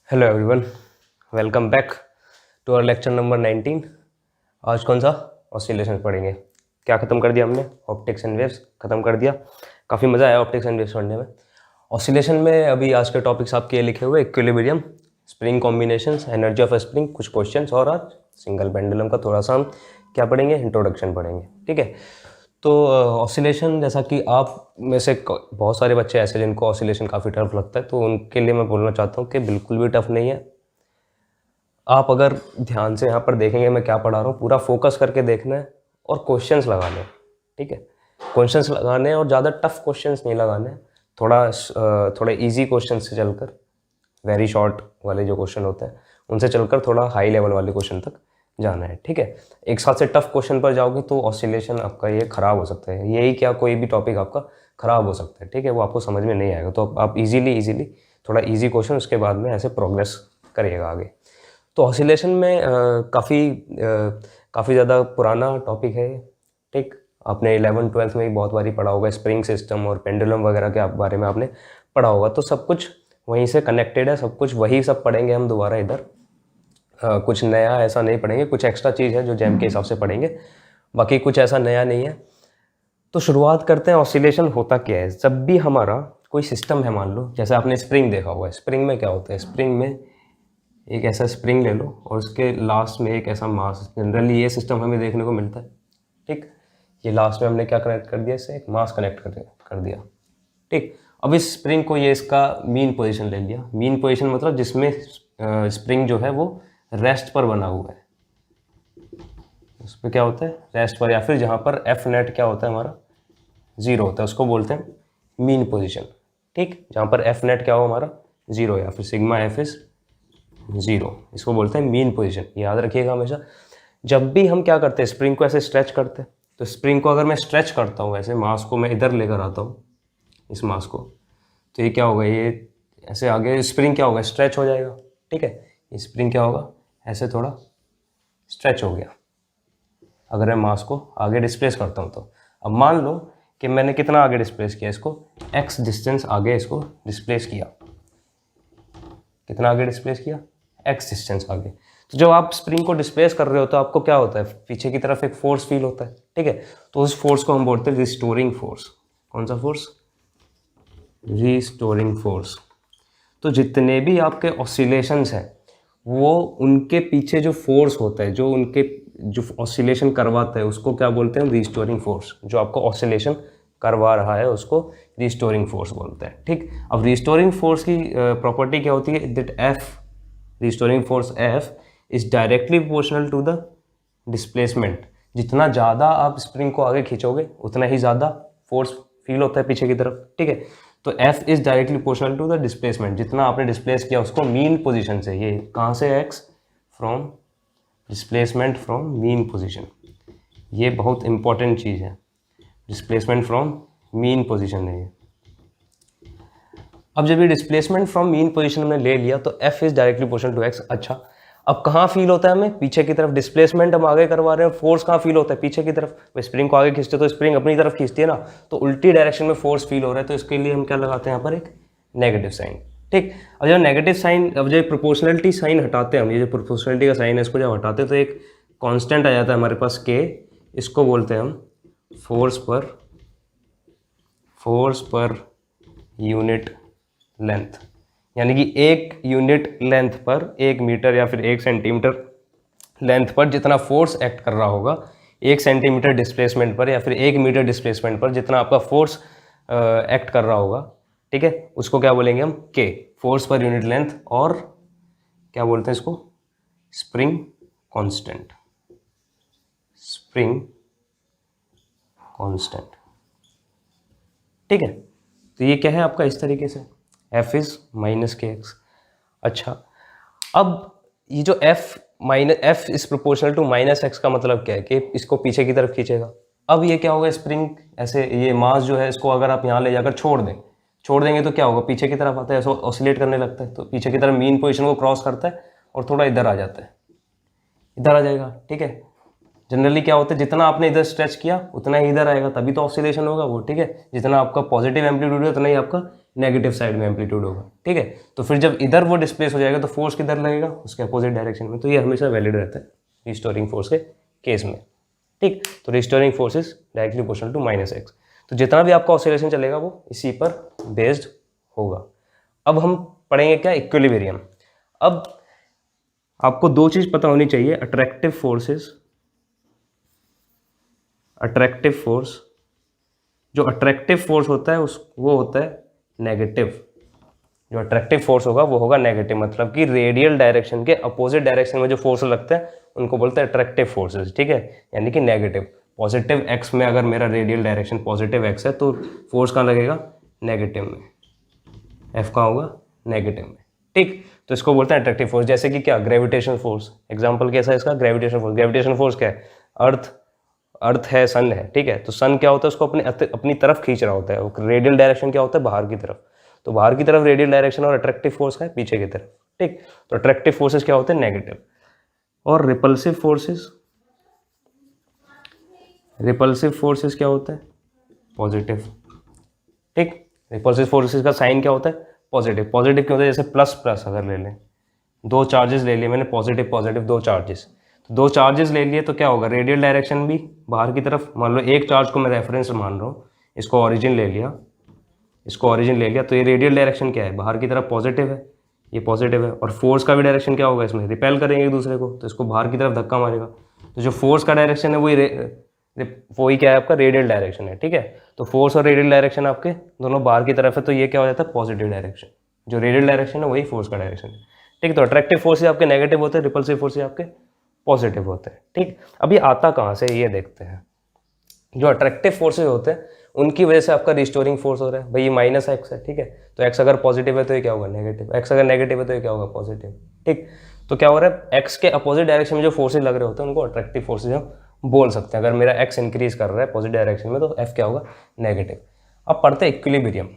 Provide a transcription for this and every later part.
Hello everyone, welcome back to our lecture number 19। आज कौन सा ऑसिलेशन पढ़ेंगे। क्या ख़त्म कर दिया हमने? ऑप्टिक्स एंड वेव्स ख़त्म कर दिया। काफ़ी मज़ा आया ऑप्टिक्स एंड वेव्स पढ़ने में। ऑसिलेशन में अभी आज के टॉपिक्स आपके ये लिखे हुए equilibrium, spring combinations, energy of spring, कुछ क्वेश्चंस, और आज सिंगल पेंडुलम का थोड़ा सा हम क्या पढ़ेंगे, इंट्रोडक्शन पढ़ेंगे। ठीक है। तो ऑसिलेशन, जैसा कि आप में से बहुत सारे बच्चे ऐसे जिनको ऑसिलेशन काफ़ी टफ लगता है, तो उनके लिए मैं बोलना चाहता हूँ कि बिल्कुल भी टफ नहीं है। आप अगर ध्यान से यहाँ पर देखेंगे मैं क्या पढ़ा रहा हूँ, पूरा फोकस करके देखना है और क्वेश्चंस लगाने हैं। ठीक है, क्वेश्चंस लगाने हैं और ज़्यादा टफ क्वेश्चंस नहीं लगाने हैं। थोड़ा इजी क्वेश्चन से चलकर वेरी शॉर्ट वाले जो क्वेश्चन होते हैं उनसे चलकर थोड़ा हाई लेवल वाले क्वेश्चन तक जाना है। ठीक है, एक साथ से टफ क्वेश्चन पर जाओगे तो ऑसिलेशन आपका ये ख़राब हो सकता है। यही क्या, कोई भी टॉपिक आपका ख़राब हो सकता है। ठीक है, वो आपको समझ में नहीं आएगा। तो आप इजीली थोड़ा इजी क्वेश्चन, उसके बाद में ऐसे प्रोग्रेस करिएगा आगे। तो ऑसिलेशन में काफ़ी ज़्यादा पुराना टॉपिक है। ठीक, आपने 11th-12th में ही बहुत बारी पढ़ा होगा। स्प्रिंग सिस्टम और पेंडुलम वगैरह के बारे में आपने पढ़ा होगा। तो सब कुछ वहीं से कनेक्टेड है, सब कुछ वही सब पढ़ेंगे हम दोबारा इधर। कुछ नया ऐसा नहीं पढ़ेंगे, कुछ एक्स्ट्रा चीज़ है जो जैम के हिसाब से पढ़ेंगे, बाकी कुछ ऐसा नया नहीं है। तो शुरुआत करते हैं। ऑसिलेशन होता क्या है? जब भी हमारा कोई सिस्टम है, मान लो जैसे आपने स्प्रिंग देखा हुआ है। स्प्रिंग में क्या होता है? स्प्रिंग में एक ऐसा स्प्रिंग ले लो और उसके लास्ट में एक ऐसा मास, जनरली ये सिस्टम हमें देखने को मिलता है। ठीक, ये लास्ट में हमने क्या कनेक्ट कर दिया, इससे एक मास कनेक्ट कर दिया। ठीक, अब इस स्प्रिंग को ये इसका मीन पोजीशन ले लिया। मीन पोजीशन मतलब जिसमें स्प्रिंग जो है वो रेस्ट पर बना हुआ है। उसमें क्या होता है? रेस्ट पर, या फिर जहाँ पर एफ नेट क्या होता है हमारा, 0 होता है, उसको बोलते हैं मीन पोजीशन। ठीक, जहाँ पर एफ नेट क्या हो हमारा 0, या फिर सिग्मा एफ इज 0, इसको बोलते हैं मीन पोजीशन। याद रखिएगा हमेशा। जब भी हम क्या करते हैं, स्प्रिंग को ऐसे स्ट्रेच करते हैं, तो स्प्रिंग को अगर मैं स्ट्रेच करता हूँ ऐसे, मास को मैं इधर लेकर आता हूँ, इस मास को, तो ये क्या होगा, ये ऐसे आगे स्प्रिंग क्या होगा, स्ट्रेच हो जाएगा। ठीक है, ये स्प्रिंग क्या होगा, ऐसे थोड़ा स्ट्रेच हो गया अगर मैं मास को आगे डिस्प्लेस करता हूँ तो। अब मान लो कि मैंने कितना आगे डिस्प्लेस किया इसको, x डिस्टेंस आगे इसको डिस्प्लेस किया। कितना आगे डिस्प्लेस किया? x डिस्टेंस आगे। तो जब आप स्प्रिंग को डिस्प्लेस कर रहे हो तो आपको क्या होता है, पीछे की तरफ एक फोर्स फील होता है। ठीक है, तो उस फोर्स को हम बोलते हैं रिस्टोरिंग फोर्स। कौन सा फोर्स? Restoring force. तो जितने भी आपके ऑसिलेशंस हैं वो, उनके पीछे जो फोर्स होता है, जो उनके जो ऑसिलेशन करवाता है, उसको क्या बोलते हैं? Restoring force. जो आपको ऑसिलेशन करवा रहा है उसको रिस्टोरिंग फोर्स बोलते हैं। ठीक, अब रिस्टोरिंग फोर्स की प्रॉपर्टी क्या होती है? That F, restoring force F is directly proportional to the displacement. जितना ज़्यादा आप स्प्रिंग को आगे खींचोगे उतना ही ज़्यादा फोर्स फील होता है पीछे की तरफ। ठीक है, तो F is directly proportional to the displacement. जितना आपने डिस्प्लेस किया उसको मीन पोजीशन से, ये कहाँ से है, X from displacement from mean position. ये बहुत इंपॉर्टेंट चीज़ है, डिस्प्लेसमेंट फ्रॉम मीन पोजीशन है ये। अब जब ये डिस्प्लेसमेंट फ्रॉम मीन पोजीशन में ले लिया तो F is directly proportional to X। अच्छा, अब कहाँ फील होता है हमें? पीछे की तरफ। डिस्प्लेसमेंट हम आगे करवा रहे हैं, फोर्स कहाँ फील होता है? पीछे की तरफ। स्प्रिंग को आगे खींचते तो स्प्रिंग अपनी तरफ खींचती है ना, तो उल्टी डायरेक्शन में फोर्स फील हो रहा है, तो इसके लिए हम क्या लगाते हैं यहाँ पर? एक नेगेटिव साइन। ठीक, अब जब नेगेटिव साइन, अब जब प्रोपोर्शनलिटी साइन हटाते हैं हम, ये जो प्रोपोर्शनलिटी का साइन है इसको जब हटाते हैं तो एक कॉन्स्टेंट आ जाता है हमारे पास K। इसको बोलते हैं हम फोर्स पर यूनिट लेंथ। यानी कि एक यूनिट लेंथ पर, 1 मीटर या फिर 1 सेंटीमीटर लेंथ पर जितना फोर्स एक्ट कर रहा होगा, 1 सेंटीमीटर डिस्प्लेसमेंट पर या फिर 1 मीटर डिस्प्लेसमेंट पर जितना आपका फोर्स एक्ट कर रहा होगा, ठीक है, उसको क्या बोलेंगे हम? K, force per unit length. और क्या बोलते हैं इसको? Spring constant. Spring constant. ठीक है, तो ये क्या है आपका इस तरीके से, F इज -kx। अच्छा, अब ये जो F is proportional to -x का मतलब क्या है कि इसको पीछे की तरफ खींचेगा। अब ये क्या होगा, स्प्रिंग ऐसे, ये मास जो है इसको अगर आप यहाँ ले जाकर छोड़ देंगे तो क्या होगा, पीछे की तरफ आता है, ऐसा ऑसिलेट करने लगता है, तो पीछे की तरफ मीन पोजीशन को क्रॉस करता है और थोड़ा इधर आ जाता है, इधर आ जाएगा। ठीक है, जनरली क्या होता है, जितना आपने इधर स्ट्रेच किया उतना ही इधर आएगा, तभी तो ऑसिलेशन होगा वो। ठीक है, जितना आपका पॉजिटिव एम्पलीट्यूड है उतना ही आपका नेगेटिव साइड में एम्पलीट्यूड होगा, ठीक है। तो फिर जब इधर वो डिस्प्लेस हो जाएगा तो फोर्स किधर लगेगा, उसके अपोजिट डायरेक्शन में। तो ये हमेशा वैलिड रहता है रिस्टोरिंग फोर्स के केस में, ठीक। तो restoring force is directly proportional to -x। तो जितना भी आपका ऑसिलेशन चलेगा वो इसी पर बेस्ड होगा। अब हम पढ़ेंगे क्या, इक्विलिब्रियम। अब आपको दो चीज़ पता होनी चाहिए, अट्रैक्टिव फोर्सेस, अट्रैक्टिव फोर्स, जो अट्रैक्टिव फोर्स होता है वो होता है नेगेटिव। जो अट्रैक्टिव फोर्स होगा वो होगा नेगेटिव, मतलब कि रेडियल डायरेक्शन के अपोजिट डायरेक्शन में जो फोर्स लगते हैं उनको बोलते हैं अट्रैक्टिव फोर्सेस, ठीक है, यानी कि नेगेटिव। पॉजिटिव एक्स में अगर मेरा रेडियल डायरेक्शन पॉजिटिव एक्स है तो फोर्स कहाँ लगेगा, नेगेटिव में, एफ कहाँ होगा, नेगेटिव में, ठीक। तो इसको बोलते हैं अट्रैक्टिव फोर्स। जैसे कि क्या, ग्रेविटेशनल फोर्स, एग्जाम्पल कैसा है इसका, ग्रेविटेशनल फोर्स। ग्रेविटेशनल फोर्स क्या है, अर्थ है, सन है, ठीक है। तो सन क्या होता है, उसको अपनी तरफ खींच रहा होता है। रेडियल डायरेक्शन क्या होता है, बाहर की तरफ। तो बाहर की तरफ रेडियल डायरेक्शन और अट्रैक्टिव फोर्स का है पीछे की तरफ, ठीक। तो अट्रैक्टिव फोर्सेस क्या होते हैं, नेगेटिव। और रिपल्सिव फोर्सेस, रिपल्सिव फोर्सेस क्या होता है, पॉजिटिव, ठीक। रिपल्सिव फोर्सेस का साइन क्या होता है, पॉजिटिव। पॉजिटिव क्यों होता है, जैसे प्लस प्लस अगर ले लें, दो चार्जेस ले लिए मैंने, पॉजिटिव पॉजिटिव दो चार्जेस, तो दो चार्जेस ले लिए तो क्या होगा, रेडियल डायरेक्शन भी बाहर की तरफ। मान लो एक चार्ज को मैं रेफरेंस मान रहा हूँ, इसको ओरिजिन ले लिया, इसको ओरिजिन ले लिया, तो ये रेडियल डायरेक्शन क्या है, बाहर की तरफ पॉजिटिव है, ये पॉजिटिव है। और फोर्स का भी डायरेक्शन क्या होगा, इसमें रिपेल करेंगे एक दूसरे को, तो इसको बाहर की तरफ धक्का मारेगा। तो जो फोर्स का डायरेक्शन है वही क्या है, आपका रेडियल डायरेक्शन है, ठीक है। तो फोर्स और रेडियल डायरेक्शन आपके दोनों बाहर की तरफ है, तो ये क्या हो जाता है, पॉजिटिव डायरेक्शन। जो रेडियल डायरेक्शन है वही फोर्स का डायरेक्शन है, ठीक। तो अट्रैक्टिव फोर्सेस आपके नेगेटिव होते हैं, रिपल्सिव फोर्सेस आपके पॉजिटिव होते हैं, ठीक। अब ये आता कहाँ से, ये देखते हैं। जो अट्रैक्टिव फोर्सेज होते हैं उनकी वजह से आपका रिस्टोरिंग फोर्स हो रहा है, भाई ये -x है, ठीक है। तो x अगर पॉजिटिव है तो ये क्या होगा, नेगेटिव। x अगर नेगेटिव है तो ये क्या होगा, पॉजिटिव, ठीक। तो क्या हो रहा है, x के अपोजिट डायरेक्शन में जो फोर्सेज लग रहे होते हैं उनको अट्रैक्टिव फोर्सेज हम बोल सकते हैं। अगर मेरा x इंक्रीज कर रहा है पॉजिटिव डायरेक्शन में तो f क्या होगा, नेगेटिव। अब पढ़ते हैं इक्विलिब्रियम।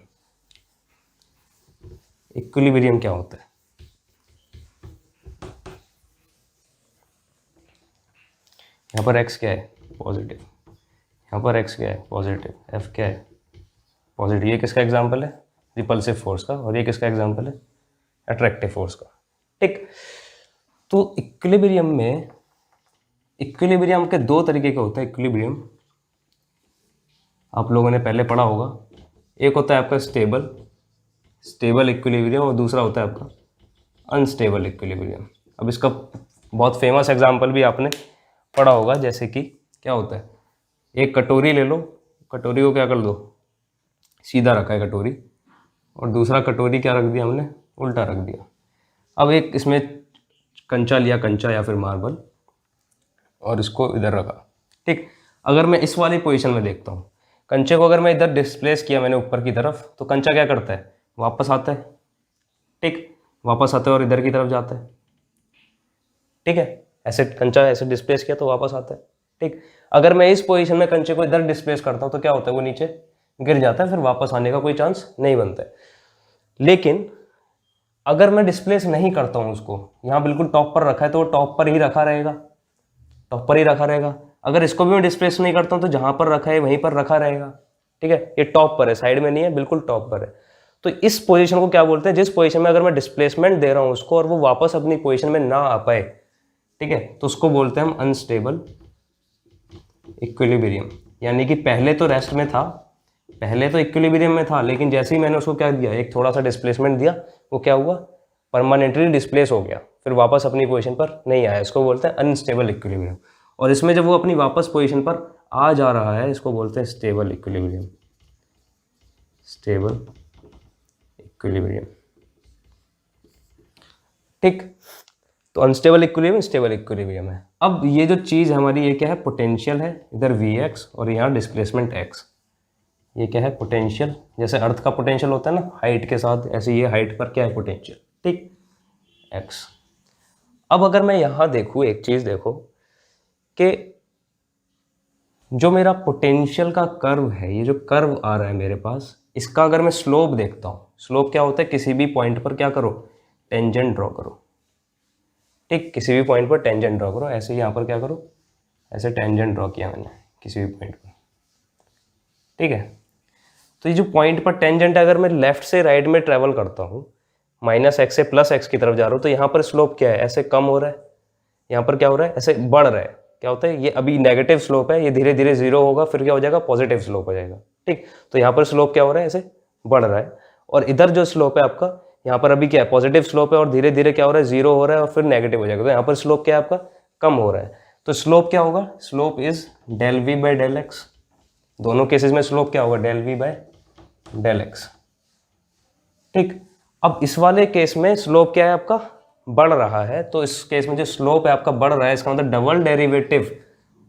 इक्विलिब्रियम क्या होता है, यहाँ पर x क्या है, पॉजिटिव, यहाँ पर x क्या है, पॉजिटिव, f क्या है, पॉजिटिव। ये किसका एग्जाम्पल है, रिपल्सिव फोर्स का, और ये किसका एग्जाम्पल है, अट्रैक्टिव फोर्स का, ठीक। तो इक्विलिब्रियम में, इक्विलिब्रियम के दो तरीके के होते हैं इक्विलिब्रियम, आप लोगों ने पहले पढ़ा होगा। एक होता है आपका स्टेबल इक्विलिब्रियम, और दूसरा होता है आपका अनस्टेबल इक्विलिब्रियम। अब इसका बहुत फेमस एग्जाम्पल भी आपने पढ़ा होगा, जैसे कि क्या होता है, एक कटोरी ले लो, कटोरी को क्या कर दो, सीधा रखा है कटोरी, और दूसरा कटोरी क्या रख दिया हमने, उल्टा रख दिया। अब एक इसमें कंचा लिया, कंचा या फिर मार्बल, और इसको इधर रखा, ठीक। अगर मैं इस वाली पोजीशन में देखता हूँ, कंचे को अगर मैं इधर डिस्प्लेस किया मैंने ऊपर की तरफ, तो कंचा क्या करता है, वापस आता है, ठीक, वापस आता है और इधर की तरफ जाता है, ठीक है। ऐसे कंचा ऐसे डिस्प्लेस किया तो वापस आता है, ठीक। अगर मैं इस पोजीशन में कंचे को इधर डिस्प्लेस करता हूँ तो क्या होता है, वो नीचे गिर जाता है, फिर वापस आने का कोई चांस नहीं बनता है। लेकिन अगर मैं डिस्प्लेस नहीं करता हूँ उसको, यहाँ बिल्कुल टॉप पर रखा है तो वो टॉप पर ही रखा रहेगा, टॉप पर ही रखा रहेगा। अगर इसको भी मैं डिस्प्लेस नहीं करता हूँ तो जहाँ पर रखा है वहीं पर रखा रहेगा, ठीक है। ये टॉप पर है, साइड में नहीं है, बिल्कुल टॉप पर है। तो इस पोजीशन को क्या बोलते हैं, जिस पोजीशन में अगर मैं डिस्प्लेसमेंट दे रहा हूँ उसको और वो वापस अपनी पोजीशन में ना आ पाए, ठीक है, तो उसको बोलते हैं हम अनस्टेबल इक्विलिब्रियम। यानी कि पहले तो रेस्ट में था, पहले तो इक्विलिब्रियम में था, लेकिन जैसे ही मैंने उसको क्या दिया, एक थोड़ा सा डिस्प्लेसमेंट दिया, वो क्या हुआ, परमानेंटली डिस्प्लेस हो गया, फिर वापस अपनी पोजीशन पर नहीं आया। इसको बोलते हैं अनस्टेबल इक्विलिब्रियम। और इसमें जब वो अपनी वापस पोजीशन पर आ जा रहा है, इसको बोलते हैं स्टेबल इक्विलिब्रियम, स्टेबल इक्विलिब्रियम, ठीक। तो अनस्टेबल इक्विलिब्रियम स्टेबल इक्विलिब्रियम है। अब ये जो चीज़ हमारी, ये क्या है, पोटेंशियल है, इधर Vx और यहाँ डिस्प्लेसमेंट x। ये क्या है, पोटेंशियल। जैसे अर्थ का पोटेंशियल होता है ना हाइट के साथ, ऐसे ये हाइट पर क्या है, पोटेंशियल, ठीक, x। अब अगर मैं यहाँ देखूँ, एक चीज़ देखो कि जो मेरा पोटेंशियल का कर्व है, ये जो कर्व आ रहा है मेरे पास, इसका अगर मैं स्लोप देखता हूँ, स्लोप क्या होता है, किसी भी पॉइंट पर क्या करो, टेंजेंट ड्रॉ करो, ठीक। किसी भी पॉइंट पर टेंजेंट ड्रॉ करो, ऐसे यहाँ पर क्या करो, ऐसे टेंजेंट ड्रॉ किया मैंने किसी भी पॉइंट पर, ठीक है। तो ये जो पॉइंट पर टेंजेंट अगर मैं लेफ्ट से राइट में ट्रेवल करता हूँ, -x से +x की तरफ जा रहा हूँ, तो यहाँ पर स्लोप क्या है, ऐसे कम हो रहा है, यहाँ पर क्या हो रहा है, ऐसे बढ़ रहा है। क्या होता है, ये अभी नेगेटिव स्लोप है, ये धीरे धीरे 0 होगा, फिर क्या हो जाएगा, पॉजिटिव स्लोप हो जाएगा। ठीक, तो यहाँ पर स्लोप क्या हो रहा है, ऐसे बढ़ रहा है। और इधर जो स्लोप है आपका, यहाँ पर अभी क्या है, पॉजिटिव स्लोप है, और धीरे धीरे क्या हो रहा है, 0 हो रहा है और फिर नेगेटिव हो जाएगा। तो यहाँ पर स्लोप क्या है आपका, कम हो रहा है। तो स्लोप क्या होगा, slope is del v by del x. दोनों केसेस में स्लोप क्या होगा, del v by del x. ठीक, अब इस वाले केस में स्लोप क्या है आपका, बढ़ रहा है। तो इस केस में जो स्लोप है आपका बढ़ रहा है, इसका मतलब double derivative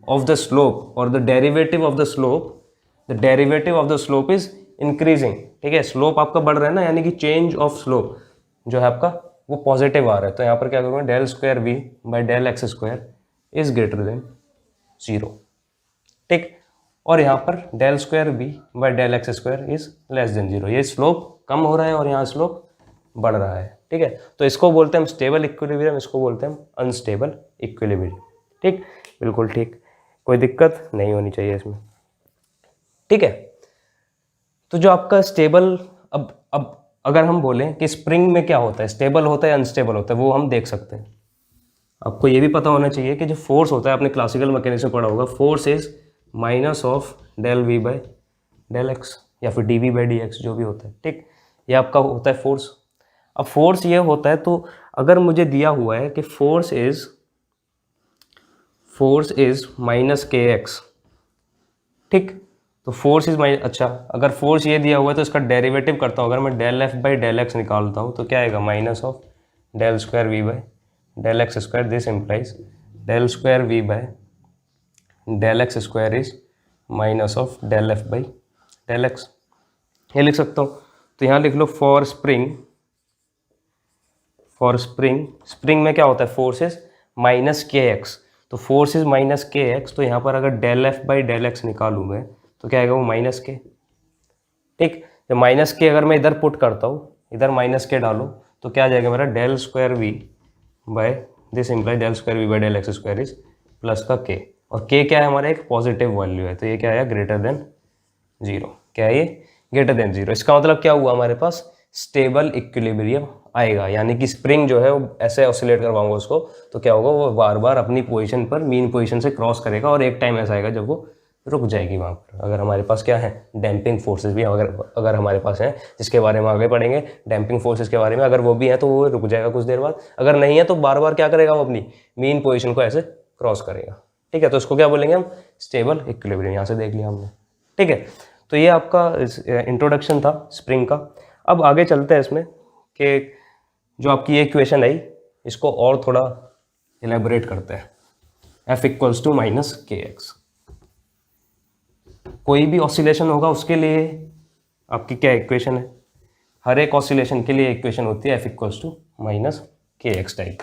of the slope और the derivative of the slope is increasing. ठीक है, स्लोप आपका बढ़ रहा है ना, यानी कि चेंज ऑफ स्लोप जो है आपका वो पॉजिटिव आ रहा है। तो यहाँ पर क्या करूँगा, del square v by del x square is greater than 0। ठीक, और यहाँ पर del square b by del x square is less than 0। ये स्लोप कम हो रहा है और यहाँ स्लोप बढ़ रहा है। ठीक है, तो इसको बोलते हैं हम स्टेबल इक्विलिब्रियम, इसको बोलते हैं हम अनस्टेबल इक्विलिब्रियम। ठीक, बिल्कुल ठीक, कोई दिक्कत नहीं होनी चाहिए इसमें। ठीक है, तो जो आपका स्टेबल, अब अगर हम बोलें कि स्प्रिंग में क्या होता है, स्टेबल होता है अनस्टेबल होता है, वो हम देख सकते हैं। आपको ये भी पता होना चाहिए कि जो फोर्स होता है, आपने क्लासिकल मैकेनिक्स में पढ़ा होगा, force is minus of del v by del x या फिर d v by d x, जो भी होता है। ठीक, ये आपका होता है फोर्स। अब फोर्स ये होता है, तो अगर मुझे दिया हुआ है कि force is minus k x, ठीक, तो फोर्स इज माइनस, अच्छा अगर फोर्स ये दिया हुआ है तो इसका डेरिवेटिव करता हूँ, अगर मैं del f by del x निकालता हूँ तो क्या आएगा, minus of del square v by del x square. This implies del square v by del x square is minus of del f by del x. ये लिख सकता हूँ, तो यहाँ लिख लो फॉर स्प्रिंग में क्या होता है, force is minus k x. तो force is minus k x, तो यहाँ पर अगर del f by del x निकालूँ मैं तो क्या आएगा, वो माइनस के। ठीक, जब माइनस के अगर मैं इधर पुट करता हूँ, इधर माइनस के डालो तो क्या आ जाएगा मेरा, del square v by this imply del square v by del x square is plus का के। और के क्या है हमारा, एक पॉजिटिव वैल्यू है, तो ये क्या है, ग्रेटर देन 0। क्या है ये, ग्रेटर देन 0। इसका मतलब क्या हुआ, हमारे पास स्टेबल इक्विलिब्रियम आएगा, यानी कि स्प्रिंग जो है वो ऐसे ऑसिलेट करवाऊंगा उसको, तो क्या होगा, वो बार बार अपनी पोजीशन पर, मीन पोजीशन से क्रॉस करेगा, और एक टाइम ऐसा आएगा जब वो रुक जाएगी वहाँ पर। अगर हमारे पास क्या है, डैम्पिंग फोर्सेस भी अगर हमारे पास हैं, जिसके बारे में आगे पढ़ेंगे, डैम्पिंग फोर्सेस के बारे में, अगर वो भी हैं तो वो रुक जाएगा कुछ देर बाद। अगर नहीं है तो बार बार क्या करेगा, वो अपनी मीन पोजीशन को ऐसे क्रॉस करेगा। ठीक है, तो इसको क्या बोलेंगे हम, स्टेबल इक्विलिब्रियम। यहाँ से देख लिया हमने। ठीक है, तो ये आपका इंट्रोडक्शन था स्प्रिंग का। अब आगे चलते हैं इसमें कि जो आपकी ये इक्वेशन आई, इसको और थोड़ा एलेबोरेट करते हैं। F equals to minus k x. कोई भी ऑसिलेशन होगा उसके लिए आपकी क्या इक्वेशन है, हर एक ऑसिलेशन के लिए इक्वेशन होती है F equals to minus k x type.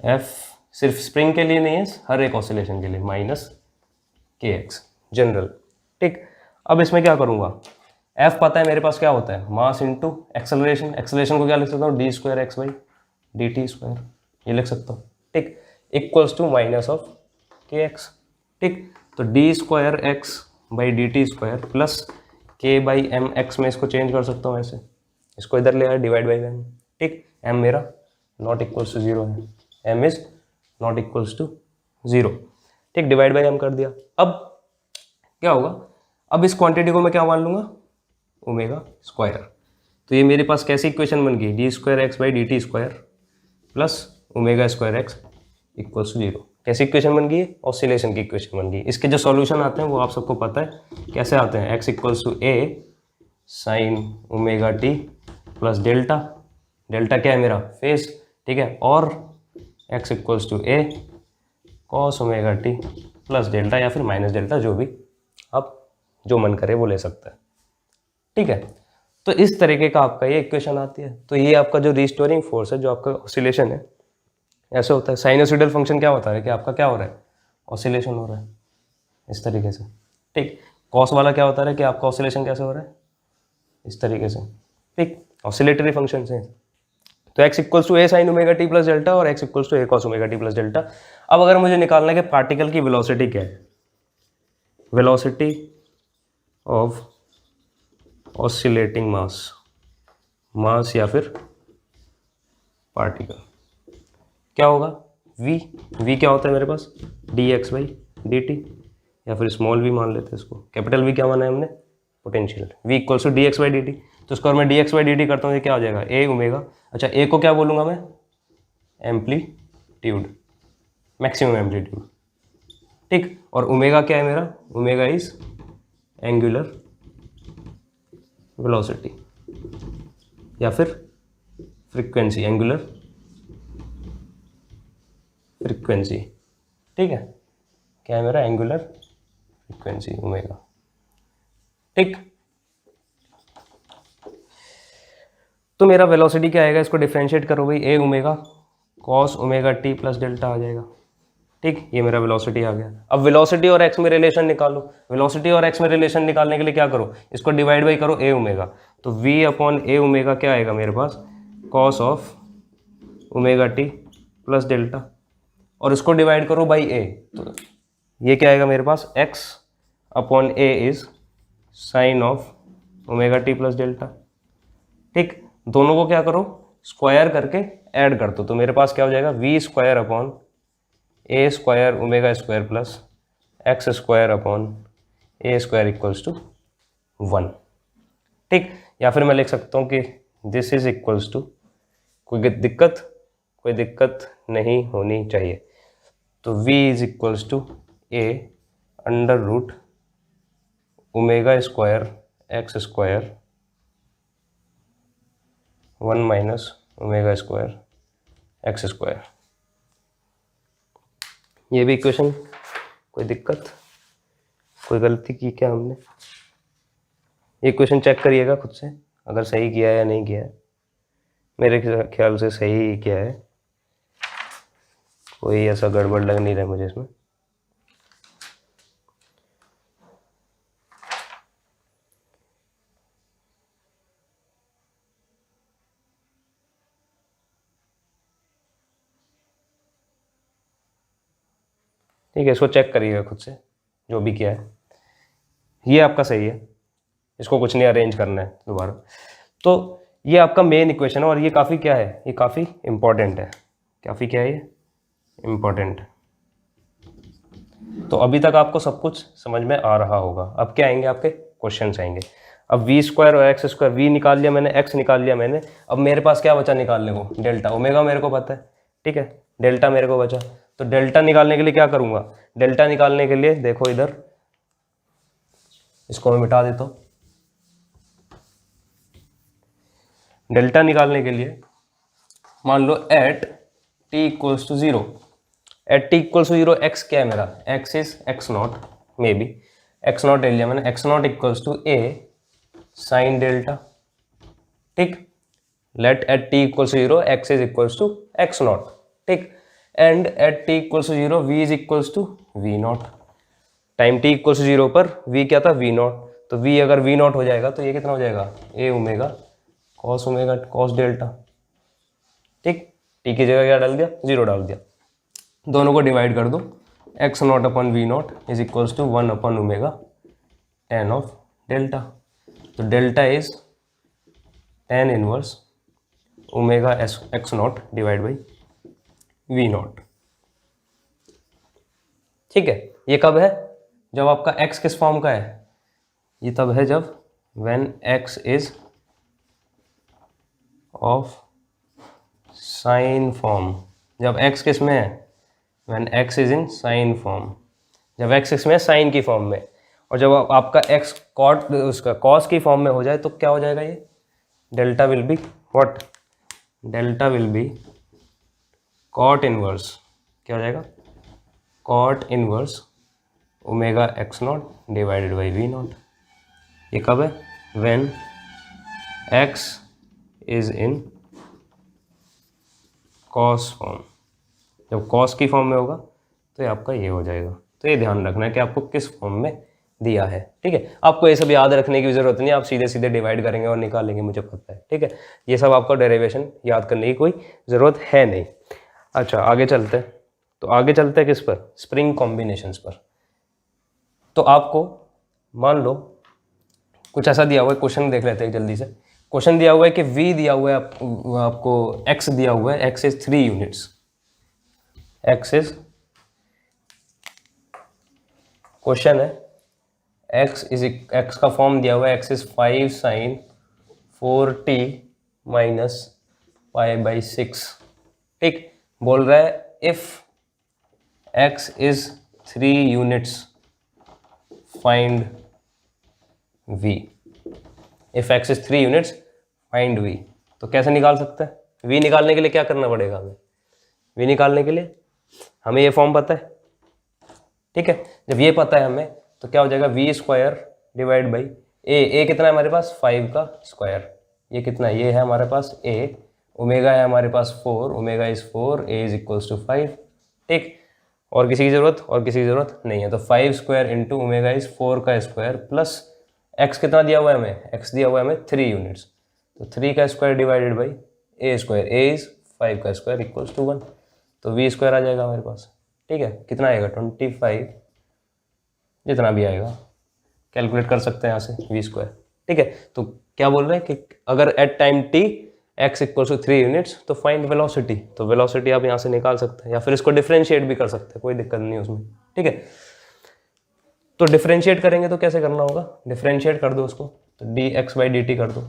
F सिर्फ स्प्रिंग के लिए नहीं है, हर एक ऑसिलेशन के लिए माइनस के एक्स जनरल। ठीक, अब इसमें क्या करूँगा, F पता है मेरे पास क्या होता है, मास इंटू एक्सेलरेशन। एक्सेलरेशन को क्या लिख सकता हूँ, D square x by d t square, ये लिख सकता हूँ। ठीक, इक्वल्स टू माइनस ऑफ के एक्स। ठीक, तो D square x by d t square plus के बाई एम एक्स में इसको चेंज कर सकता हूँ ऐसे, इसको इधर ले आया, डिवाइड बाई एम। ठीक, एम मेरा नॉट इक्वल्स टू 0 है, m is not equals to 0। ठीक, डिवाइड बाई एम कर दिया। अब क्या होगा, अब इस क्वांटिटी को मैं क्या मान लूँगा, ओमेगा स्क्वायर। तो ये मेरे पास कैसी इक्वेशन बन गई, d square x by d t square plus omega square x equals to 0। कैसी इक्वेशन बन गई, ऑसिलेशन की इक्वेशन बन गई। इसके जो सॉल्यूशन आते हैं वो आप सबको पता है कैसे आते हैं, x equals to a sine omega t plus delta, delta क्या है मेरा, फेस। ठीक है, और x equals to a cos omega t plus delta या फिर माइनस डेल्टा, जो भी आप जो मन करे वो ले सकते हैं। ठीक है, तो इस तरीके का आपका ये इक्वेशन आती है। तो ये आपका जो रिस्टोरिंग फोर्स है, जो आपका ऑसिलेशन है, ऐसे होता है। साइनोसॉइडल फंक्शन क्या होता है कि आपका क्या हो रहा है, ऑसिलेशन हो रहा है इस तरीके से। ठीक, कॉस वाला क्या होता है कि आपका ऑसिलेशन कैसे हो रहा है, इस तरीके से। ठीक, ऑसिलेटरी फंक्शन है। तो x equals to a sine omega t plus delta और x equals to a cos omega t plus delta. अब अगर मुझे निकालना है कि पार्टिकल की वेलोसिटी क्या है, वेलोसिटी ऑफ ऑसिलेटिंग मास या फिर पार्टिकल, क्या होगा v क्या होता है मेरे पास dx/dt, या फिर स्मॉल v मान लेते हैं इसको, कैपिटल V क्या माना है हमने potential, v equals to dx/dt। तो इसको अगर मैं dx/dt करता हूँ ये क्या हो जाएगा a ओमेगा, अच्छा a को क्या बोलूँगा मैं एम्पलीट्यूड, मैक्सिमम एम्पलीट्यूड, ठीक। और ओमेगा क्या है मेरा, ओमेगा इज एंगुलर वेलोसिटी या फिर फ्रीक्वेंसी, एंगुलर फ्रीक्वेंसी, ठीक है, क्या है मेरा एंगुलर फ्रीक्वेंसी ओमेगा, ठीक। तो मेरा वेलोसिटी क्या आएगा, इसको डिफरेंशिएट करो भाई, a omega cos omega t plus delta आ जाएगा, ठीक। ये मेरा वेलोसिटी आ गया। अब वेलोसिटी और एक्स में रिलेशन निकालो, वेलोसिटी और एक्स में रिलेशन निकालने के लिए क्या करो, इसको डिवाइड बाई करो ए ओमेगा, तो v अपॉन ए ओमेगा क्या आएगा मेरे पास cos of omega t plus delta, और इसको डिवाइड करो बाई ए, तो ये क्या आएगा मेरे पास x upon A is sine of omega t plus delta, ठीक। दोनों को क्या करो स्क्वायर करके ऐड कर दो, तो मेरे पास क्या हो जाएगा v square upon a square omega square plus x square upon a square equals to 1, ठीक। या फिर मैं लिख सकता हूँ कि दिस इज इक्वल्स टू, कोई दिक्कत नहीं होनी चाहिए, तो v is equals to a under root omega square x square 1 minus omega square x square. ये भी इक्वेशन, कोई दिक्कत, कोई गलती की क्या हमने, ये इक्वेशन चेक करिएगा खुद से अगर सही किया है या नहीं किया है, मेरे ख्याल से सही किया है, कोई ऐसा गड़बड़ लग नहीं रहा मुझे इसमें। ठीक है, इसको चेक करिएगा खुद से, जो भी किया है ये आपका सही है, इसको कुछ नहीं अरेंज करना है दोबारा। तो ये आपका मेन इक्वेशन है और ये काफ़ी क्या है, ये काफ़ी इम्पॉर्टेंट है, काफ़ी क्या है ये इम्पॉर्टेंट। तो अभी तक आपको सब कुछ समझ में आ रहा होगा। अब क्या आएंगे आपके क्वेश्चन आएंगे। अब वी स्क्वायर और एक्स स्क्वायर, वी निकाल लिया मैंने, एक्स निकाल लिया मैंने, अब मेरे पास क्या बचा निकालने को, डेल्टा। ओमेगा मेरे को पता है, ठीक है, डेल्टा मेरे को बचा, तो डेल्टा निकालने के लिए क्या करूँगा, डेल्टा निकालने के लिए देखो इधर, इसको मैं मिटा देता हूँ। डेल्टा निकालने के लिए मान लो at t equals to 0, at t equals to 0 x क्या है मेरा, x is x not, may be x not ले लिया मैंने, x not equals to a sine delta, ठीक। Let at t equals to 0 x is equals to x not, ठीक। And at t equals to 0 v is equals to v not, time t equals to 0 पर we क्या था, we not, तो we अगर we not हो जाएगा तो ये कितना हो जाएगा, ए ओमेगा कॉस डेल्टा, ठीक। टी की जगह क्या डाल दिया, 0 डाल दिया, दोनों को डिवाइड कर दो, x not upon v not is equals to 1 upon omega tan of delta, तो delta is tan inverse omega x not divide by v not, ठीक है। ये कब है, जब आपका x किस फॉर्म का है, ये तब है जब when x is of sine form, जब x किस में है, when x is in sine form, जब x किस में है, साइन की फॉर्म में, और जब आपका x कॉट उसका कॉस की फॉर्म में हो जाए तो क्या हो जाएगा, ये delta will be what, delta will be cot inverse, क्या हो जाएगा, cot inverse omega x not divided by v not. ये कब है, when x is in cos form, जब कॉस की फॉर्म में होगा तो ये आपका ये हो जाएगा। तो ये ध्यान रखना है कि आपको किस फॉर्म में दिया है, ठीक है। आपको ये सब याद रखने की जरूरत नहीं, आप सीधे सीधे डिवाइड करेंगे और निकालेंगे, मुझे पता है, ठीक है। ये सब आपको डेरिवेशन याद करने की कोई ज़रूरत है नहीं। अच्छा आगे चलते हैं, तो आगे चलते हैं किस पर, स्प्रिंग कॉम्बिनेशंस पर। तो आपको मान लो कुछ ऐसा दिया हुआ है, क्वेश्चन देख लेते हैं जल्दी से। क्वेश्चन दिया हुआ है कि v दिया हुआ है आपको x दिया हुआ है, x इज 3 यूनिट्स, क्वेश्चन है x का फॉर्म दिया हुआ है, x is 5 sin 4t minus π/6। ठीक, बोल रहा है if x is 3 units find v, if x is 3 units find v। तो कैसे निकाल सकते हैं? v निकालने के लिए क्या करना पड़ेगा हमें? v निकालने के लिए हमें ये फॉर्म पता है, ठीक है। जब ये पता है हमें तो क्या हो जाएगा, v square divide by a कितना है हमारे पास 5 का स्क्वायर, ये कितना है, ये है हमारे पास a, ओमेगा है हमारे पास 4, omega is 4, a is equals to 5। ठीक, और किसी की ज़रूरत नहीं है। तो 5 स्क्वायर इंटू ओमेगा इज 4 का स्क्वायर प्लस x कितना दिया हुआ है हमें, x दिया हुआ है हमें 3 यूनिट्स, तो 3 का square divided by a square, a is 5 का स्क्वायर इक्वल्स टू 1, तो v स्क्वायर आ जाएगा हमारे पास। ठीक है, कितना आएगा 25, जितना भी आएगा कैलकुलेट कर सकते हैं यहाँ से v स्क्वायर। ठीक है, तो क्या बोल रहे हैं कि अगर at time t x equals to 3 units तो फाइंड वेलोसिटी, तो वेलोसिटी आप यहाँ से निकाल सकते हैं या फिर इसको डिफरेंशिएट भी कर सकते हैं, कोई दिक्कत नहीं उसमें। ठीक है, तो डिफरेंशिएट करेंगे तो कैसे करना होगा, डिफरेंशिएट कर दो उसको, तो dx/dt कर दो,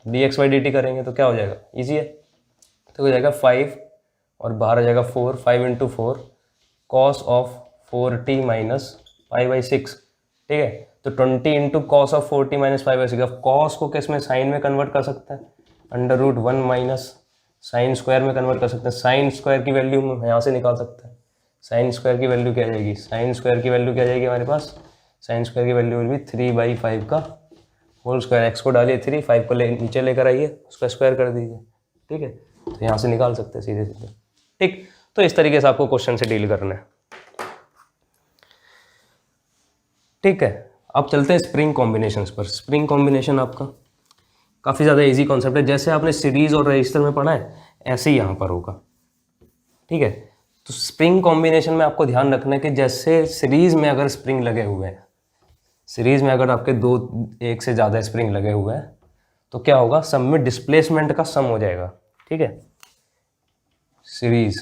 dx/dt करेंगे तो क्या हो जाएगा, ईजी है, तो हो जाएगा 5 और बाहर आ जाएगा 4, 5 into 4 cos of 4t minus π/6। ठीक है, तो 20 into cos of 4t minus π/6। अब कॉस को किस में, साइन में कन्वर्ट कर सकते हैं, √1 माइनस साइन स्क्वायर में कन्वर्ट कर सकते हैं। साइन स्क्वायर की वैल्यू यहाँ से निकाल सकते हैं, साइन स्क्वायर की वैल्यू क्या आ जाएगी, साइन स्क्वायर की वैल्यू क्या आ जाएगी हमारे पास, साइन स्क्वायर की वैल्यू विल बी 3/5 का होल स्क्वायर, x को डालिए 3, 5 को नीचे लेकर आइए, उसका स्क्वायर कर दीजिए। ठीक है, तो यहाँ से निकाल सकते हैं सीधे सीधे। ठीक, तो इस तरीके से आपको क्वेश्चन से डील करना है। ठीक है, अब चलते हैं स्प्रिंग कॉम्बिनेशंस पर। स्प्रिंग कॉम्बिनेशन आपका काफ़ी ज़्यादा इजी कॉन्सेप्ट है, जैसे आपने सीरीज और रजिस्टर में पढ़ा है ऐसे ही यहाँ पर होगा। ठीक है, तो स्प्रिंग कॉम्बिनेशन में आपको ध्यान रखना है कि जैसे सीरीज में अगर स्प्रिंग लगे हुए हैं, सीरीज में अगर आपके एक से ज़्यादा स्प्रिंग लगे हुए हैं तो क्या होगा, सब में डिस्प्लेसमेंट का सम हो जाएगा। ठीक है, सीरीज,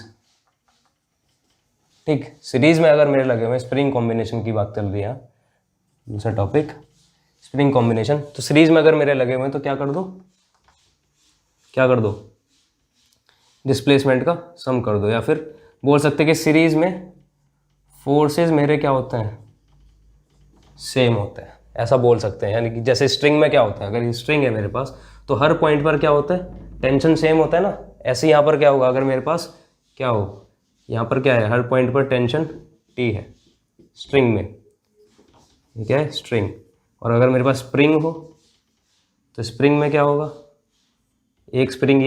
ठीक, सीरीज में अगर मेरे लगे हुए स्प्रिंग कॉम्बिनेशन की बात चल रही है, दूसरा टॉपिक स्प्रिंग कॉम्बिनेशन, तो सीरीज में अगर मेरे लगे हुए हैं तो क्या कर दो, डिस्प्लेसमेंट का सम कर दो, या फिर बोल सकते हैं कि सीरीज में फोर्सेस मेरे क्या होते हैं, सेम होते हैं, ऐसा बोल सकते हैं। यानी कि जैसे स्ट्रिंग में क्या होता है, अगर ये स्ट्रिंग है मेरे पास तो हर पॉइंट पर क्या होता है, टेंशन सेम होता है ना, ऐसे यहाँ पर क्या होगा, अगर मेरे पास क्या हो, यहाँ पर क्या है, हर पॉइंट पर टेंशन T है स्ट्रिंग में, ठीक है स्ट्रिंग। और अगर मेरे पास स्प्रिंग हो तो स्प्रिंग में क्या होगा, एक स्प्रिंग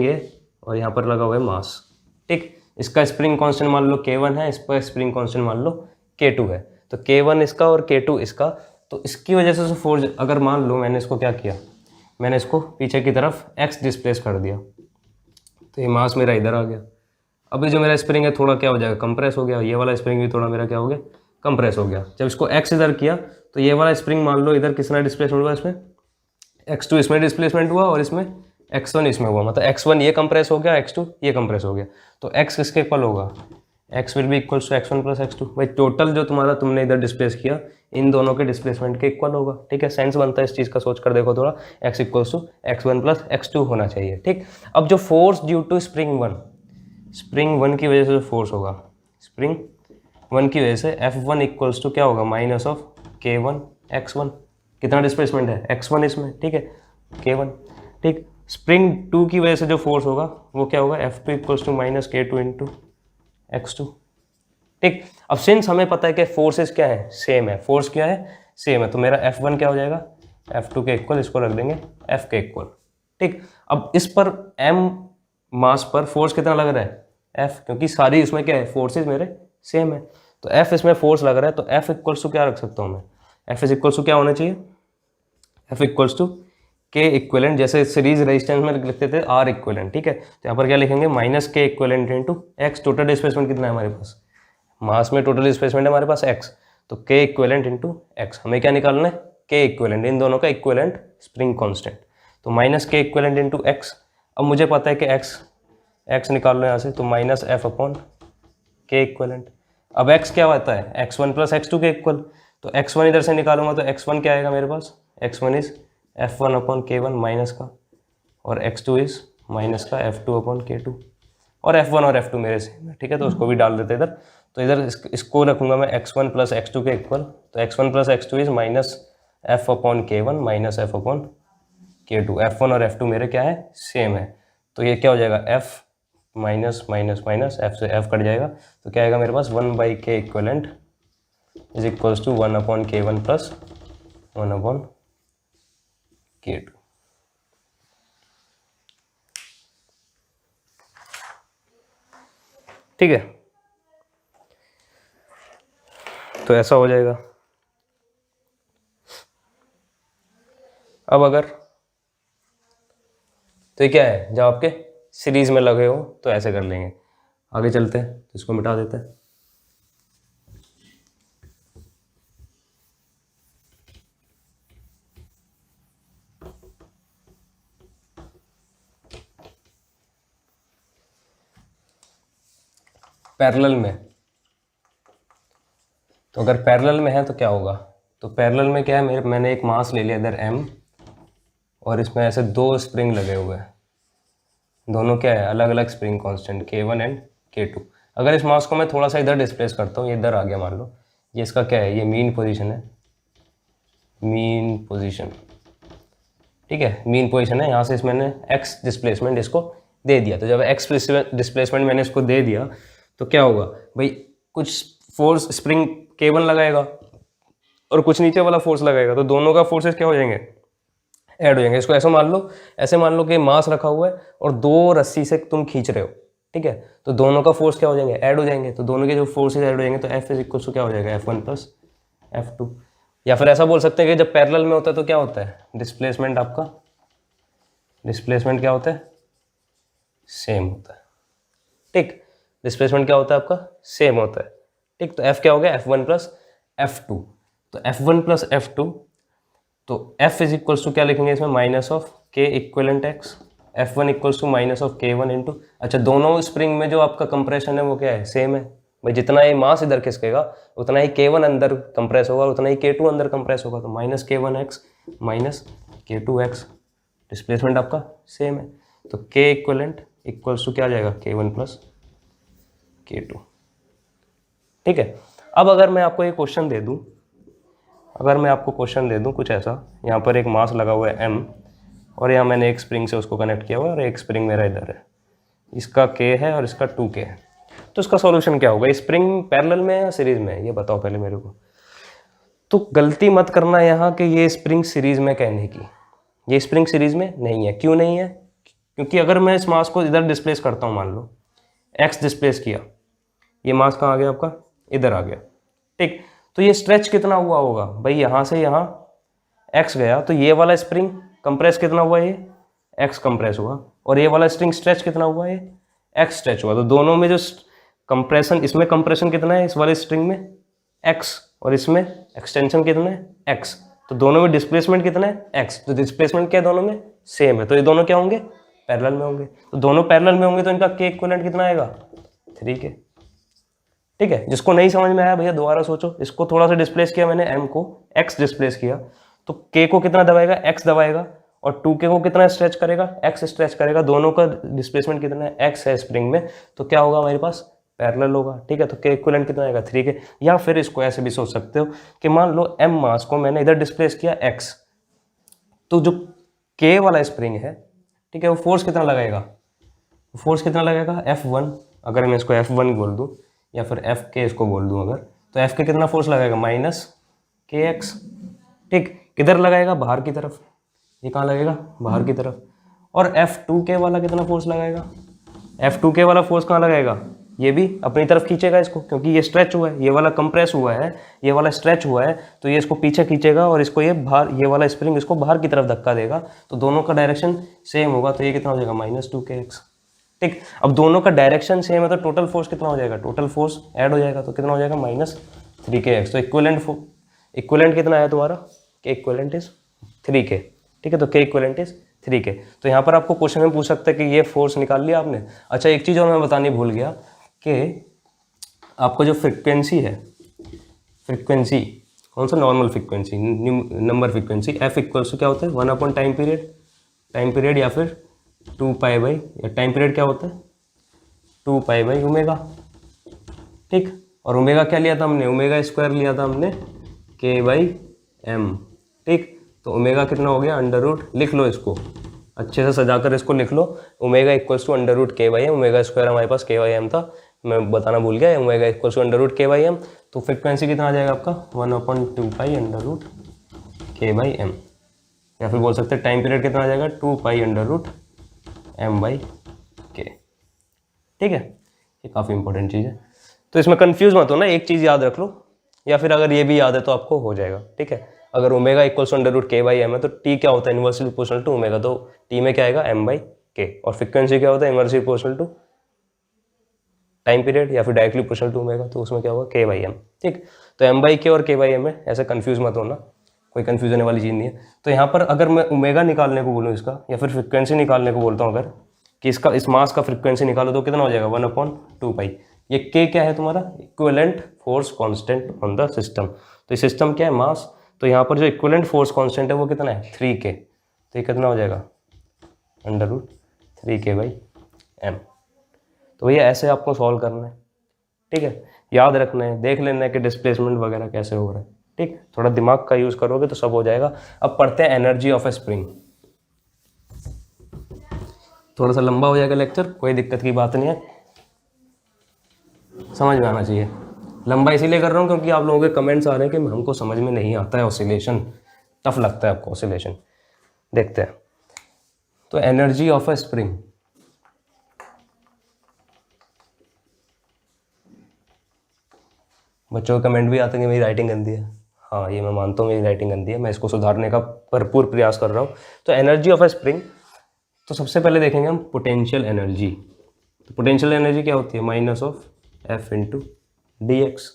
ये और यहाँ पर लगा हुआ है मास। ठीक, इसका स्प्रिंग कांस्टेंट मान लो K1 है, इस पर स्प्रिंग कांस्टेंट मान लो K2 है, तो K1 इसका और K2 इसका, तो इसकी वजह से फोर्स, अगर मान लो मैंने इसको क्या किया, मैंने इसको पीछे की तरफ x डिस्प्लेस कर दिया, तो ये मास मेरा इधर आ गया। अब ये जो मेरा स्प्रिंग है थोड़ा क्या हो जाएगा, कंप्रेस हो गया, ये वाला स्प्रिंग भी थोड़ा मेरा क्या हो गया, कंप्रेस हो गया। जब इसको x इधर किया तो ये वाला स्प्रिंग मान लो इधर कितना डिस्प्लेसमेंट हुआ, इसमें x2 इसमें डिस्प्लेसमेंट हुआ और इसमें x1 इसमें हुआ, मतलब x1 ये कंप्रेस हो गया, x2 ये कंप्रेस हो गया, तो x किसके इक्वल होगा, x will be equals to x1 plus x2। भाई टोटल जो तुम्हारा तुमने इधर डिस्प्लेस किया इन दोनों के डिस्प्लेसमेंट के इक्वल होगा। ठीक है, सेंस बनता है इस चीज़ का, सोच कर देखो थोड़ा, x equals to x1 plus x2 होना चाहिए। ठीक, अब जो force due to spring one की वजह से जो फोर्स होगा, स्प्रिंग वन की वजह से F1 इक्वल्स टू क्या होगा, माइनस ऑफ K1 x1, कितना डिस्प्लेसमेंट है x1 इसमें, ठीक है K1। ठीक, स्प्रिंग 2 की वजह से जो फोर्स होगा वो क्या होगा, F2 equals to minus K2 into x2। ठीक, अब सिंस हमें पता है कि फोर्सेस क्या है, सेम है, फोर्स क्या है, सेम है, तो मेरा F1 क्या हो जाएगा, F2 के इक्वल, इसको रख देंगे F के इक्वल। ठीक, अब इस पर m मास पर फोर्स कितना लग रहा है, F, क्योंकि सारी इसमें क्या है, फोर्सेस मेरे सेम है, तो F इसमें फोर्स लग रहा है, तो F इक्वल्स टू क्या रख सकता हूँ मैं, F इज इक्वल्स टू क्या होना चाहिए, F equals to K equivalent, जैसे सीरीज रेजिस्टेंस में लिखते थे R इक्वलेंट। ठीक है, तो यहाँ पर क्या लिखेंगे, minus K equivalent into x, total displacement कितना है हमारे पास, मास में टोटल डिस्प्लेसमेंट है हमारे पास x, तो K इक्वलेंट इंटू x, हमें क्या निकालना है, के इक्विवेलेंट, इन दोनों का इक्विवेलेंट स्प्रिंग कांस्टेंट, तो माइनस के इक्विवेलेंट इंटू एक्स। अब मुझे पता है कि एक्स निकाल लो यहाँ से, तो माइनस एफ अपॉन के इक्विवेलेंट। अब एक्स क्या होता है, x1 प्लस x2 के इक्वल, तो x1 इधर से निकालूंगा तो x1 क्या आएगा मेरे पास, x1 is f1 upon k1 minus का, और x2 इज माइनस का f2 अपॉन k2, और f1 और f2 मेरे सेम है, ठीक है, तो उसको भी डाल देते इधर। तो इधर इसको रखूंगा मैं x1 प्लस x2 के इक्वल, तो x1 plus x2 is minus f upon k1 minus f upon k2। f1 और f2 मेरे क्या है, सेम है, तो ये क्या हो जाएगा, f minus minus minus f से f कट जाएगा, तो क्या आएगा मेरे पास 1 by k equivalent is equals to 1 upon k1 plus 1 upon k2। ठीक है, तो ऐसा हो जाएगा। अब अगर तो ये क्या है, जब आपके सीरीज में लगे हो तो ऐसे कर लेंगे। आगे चलते हैं, तो इसको मिटा देते हैं। पैरेलल में, तो अगर पैरेलल में है तो क्या होगा, तो पैरेलल में क्या है, मैंने एक मास ले लिया इधर m, और इसमें ऐसे दो स्प्रिंग लगे हुए हैं, दोनों क्या है, अलग अलग spring constant k1 and k2। अगर इस मास को मैं थोड़ा सा इधर डिस्प्लेस करता हूँ, ये इधर आ गया मान लो, ये इसका क्या है, ये मीन पोजीशन है, मीन पोजीशन, ठीक है, मीन पोजीशन है। यहाँ से मैंने x डिस्प्लेसमेंट इसको दे दिया, तो जब x डिस्प्लेसमेंट मैंने इसको दे दिया तो क्या होगा भाई, कुछ फोर्स स्प्रिंग k1 लगाएगा और कुछ नीचे वाला फोर्स लगाएगा, तो दोनों का फोर्सेस क्या हो जाएंगे, ऐड हो जाएंगे। इसको ऐसे मान लो कि मास रखा हुआ है और दो रस्सी से तुम खींच रहे हो, ठीक है, तो दोनों का फोर्स क्या हो जाएंगे, ऐड हो जाएंगे, तो दोनों के जो फोर्सेस ऐड हो जाएंगे, तो F इज इक्वल टू क्या हो जाएगा, F1 प्लस F2। या फिर ऐसा बोल सकते हैं कि जब पैरेलल में होता है तो क्या होता है, डिस्प्लेसमेंट आपका, डिस्प्लेसमेंट क्या होता है, सेम होता है, ठीक, डिस्प्लेसमेंट क्या होता है आपका, सेम होता है, ठीक। तो F क्या हो गया, F1 प्लस F2, तो F1 प्लस F2, तो F इज इक्वल्स टू क्या लिखेंगे इसमें, minus of k equivalent x, F1 equals to minus of K1 into, अच्छा दोनों स्प्रिंग में जो आपका कंप्रेशन है वो क्या है, सेम है भाई, जितना ये मास इधर खिसकेगा उतना ही K1 अंदर कंप्रेस होगा, उतना ही K2 अंदर कंप्रेस होगा, तो minus K1x minus K2x, displacement आपका सेम है, तो K इक्वलेंट इक्वल्स टू क्या आ जाएगा, K1 प्लस K2, ठीक है। अब अगर मैं आपको एक क्वेश्चन दे दूं, कुछ ऐसा, यहाँ पर एक मास लगा हुआ है m, और यहाँ मैंने एक स्प्रिंग से उसको कनेक्ट किया हुआ है, और एक स्प्रिंग मेरा इधर है, इसका k है और इसका 2k है, तो इसका सॉल्यूशन क्या होगा, स्प्रिंग पैरेलल में है या सीरीज में है, ये बताओ पहले मेरे को। तो गलती मत करना यहाँ कि ये स्प्रिंग सीरीज में कहने की, ये स्प्रिंग सीरीज में नहीं है। क्यों नहीं है, क्योंकि अगर मैं इस मास को इधर डिस्प्लेस करता हूँ, मान लो x डिस्प्लेस किया, ये मास कहाँ आ गया आपका, इधर आ गया, ठीक, तो ये स्ट्रेच कितना हुआ होगा भाई, यहाँ से यहाँ x गया, तो ये वाला स्प्रिंग कंप्रेस कितना हुआ, ये x कंप्रेस हुआ, और ये वाला स्प्रिंग स्ट्रेच कितना हुआ, ये x स्ट्रेच हुआ, तो दोनों में जो कंप्रेशन, इसमें कंप्रेशन कितना है इस वाले स्प्रिंग में x, और इसमें एक्सटेंशन कितना है x, तो दोनों में डिस्प्लेसमेंट कितना है x, तो डिस्प्लेसमेंट क्या दोनों में सेम है, तो ये दोनों क्या होंगे, पैरेलल में होंगे, तो दोनों पैरेलल में होंगे, तो इनका k इक्विवेलेंट कितना आएगा, 3k, ठीक है। जिसको नहीं समझ में आया भैया दोबारा सोचो, इसको थोड़ा सा डिस्प्लेस किया मैंने, m को x डिस्प्लेस किया, तो k को कितना दबाएगा, x दबाएगा, और 2k को कितना स्ट्रेच करेगा, x स्ट्रेच करेगा, दोनों का डिस्प्लेसमेंट कितना है, x है स्प्रिंग में, तो क्या होगा हमारे पास, पैरेलल होगा, ठीक है। तो k इक्विवेलेंट कितना आएगा, 3k। या फिर इसको ऐसे भी सोच सकते हो कि मान लो m मास को मैंने इधर डिस्प्लेस किया x, तो जो k वाला स्प्रिंग है, ठीक है, वो फोर्स कितना लगाएगा, F1, अगर मैं इसको F1 बोल दूँ या फिर Fk इसको बोल दूँ अगर, तो Fk कितना फोर्स लगाएगा, माइनस kx, ठीक, किधर लगाएगा, बाहर की तरफ, ये कहाँ लगेगा, बाहर की तरफ। और F2k वाला कितना फोर्स लगाएगा, F2k वाला फोर्स कहाँ लगाएगा, ये भी अपनी तरफ खींचेगा इसको, क्योंकि ये स्ट्रेच हुआ है, ये वाला कंप्रेस हुआ है, ये वाला स्ट्रेच हुआ है, तो ये इसको पीछे खींचेगा और इसको ये बाहर, ये वाला स्प्रिंग इसको बाहर की तरफ धक्का देगा, तो दोनों का डायरेक्शन सेम होगा, तो ये कितना हो जाएगा, माइनस 2kx, ठीक। अब दोनों का डायरेक्शन सेम है, तो टोटल फोर्स कितना हो जाएगा, टोटल फोर्स ऐड हो जाएगा, तो कितना हो जाएगा, माइनस 3kx। तो इक्विवेलेंट कितना है तुम्हारा, के इक्विवेलेंट इज 3K, ठीक है। तो के इक्विवेलेंट इज 3K। तो यहाँ पर आपको क्वेश्चन में पूछ सकता है कि ये फोर्स निकाल लिया आपने। अच्छा, एक चीज़ और मैं बतानी भूल गया कि आपको जो फ्रिक्वेंसी है, फ्रिक्वेंसी कौन सा, normal frequency, number frequency, f equals to क्या होता है 1 अपॉन टाइम पीरियड या फिर 2 पाई बाई, या टाइम पीरियड क्या होता है 2 पाई बाई ओमेगा, ठीक। और ओमेगा क्या लिया था हमने, ओमेगा स्क्वायर लिया था हमने के बाई एम, ठीक। तो ओमेगा कितना हो गया अंडर रूट, लिख लो इसको अच्छे से सजाकर, इसको लिख लो, omega equals to under root k by m, omega square हमारे पास के बाई एम था, मैं बताना भूल गया, omega equals to under root k by m. तो फ्रिक्वेंसी कितना आ जाएगा आपका 1/2 pi under root k by m, या फिर बोल सकते हैं टाइम पीरियड कितना आ जाएगा 2 pi under root m by k, ठीक है। ये काफ़ी इंपॉर्टेंट चीज़ है, तो इसमें कंफ्यूज मत हो ना, एक चीज़ याद रख लो, या फिर अगर ये भी याद है तो आपको हो जाएगा, ठीक है। अगर omega equals to under root k by m है तो टी क्या होता है, इनवर्सली प्रोपोर्शनल टू ओमेगा, तो टी में क्या आएगा एम बाई के, और फ्रिक्वेंसी क्या होता है inversely proportional to time period या फिर डायरेक्टली प्रोपोर्शनल टू ओमेगा, तो उसमें क्या होगा के बाई एम, ठीक। तो एम बाई के और के बाई एम है, ऐसे कंफ्यूज मत होना, कोई कंफ्यूजन वाली चीज़ नहीं है। तो यहाँ पर अगर मैं ओमेगा निकालने को बोलूँ इसका, या फिर फ्रिक्वेंसी निकालने को बोलता हूँ अगर, कि इसका इस मास का फ्रिक्वेंसी निकालो तो कितना हो जाएगा 1/2 पाई। ये के क्या है तुम्हारा, equivalent force constant on the system. तो ये सिस्टम क्या है, मास, तो यहाँ पर जो इक्विवेलेंट फोर्स कांस्टेंट है वो कितना है 3K, तो ये कितना हो जाएगा under root 3K by m. तो भैया ऐसे आपको सॉल्व करना है, ठीक है, याद रखना है, देख लेना है कि डिस्प्लेसमेंट वगैरह कैसे हो रहा है, ठीक। थोड़ा दिमाग का यूज़ करोगे तो सब हो जाएगा। अब पढ़ते हैं एनर्जी ऑफ ए स्प्रिंग। थोड़ा सा लंबा हो जाएगा लेक्चर, कोई दिक्कत की बात नहीं है, समझ में आना चाहिए। लंबा इसीलिए कर रहा हूँ क्योंकि आप लोगों के कमेंट्स आ रहे हैं कि हमको समझ में नहीं आता है ऑसिलेशन, टफ लगता है आपको ऑसिलेशन। देखते हैं, तो एनर्जी ऑफ ए स्प्रिंग, बच्चों के कमेंट भी आते हैं कि मेरी राइटिंग गंदी है। हाँ, ये मैं मानता हूँ मेरी राइटिंग गंदी है, मैं इसको सुधारने का भरपूर प्रयास कर रहा हूँ। तो एनर्जी ऑफ ए स्प्रिंग, तो सबसे पहले देखेंगे हम पोटेंशियल एनर्जी। तो पोटेंशियल एनर्जी क्या होती है, minus of F into D x,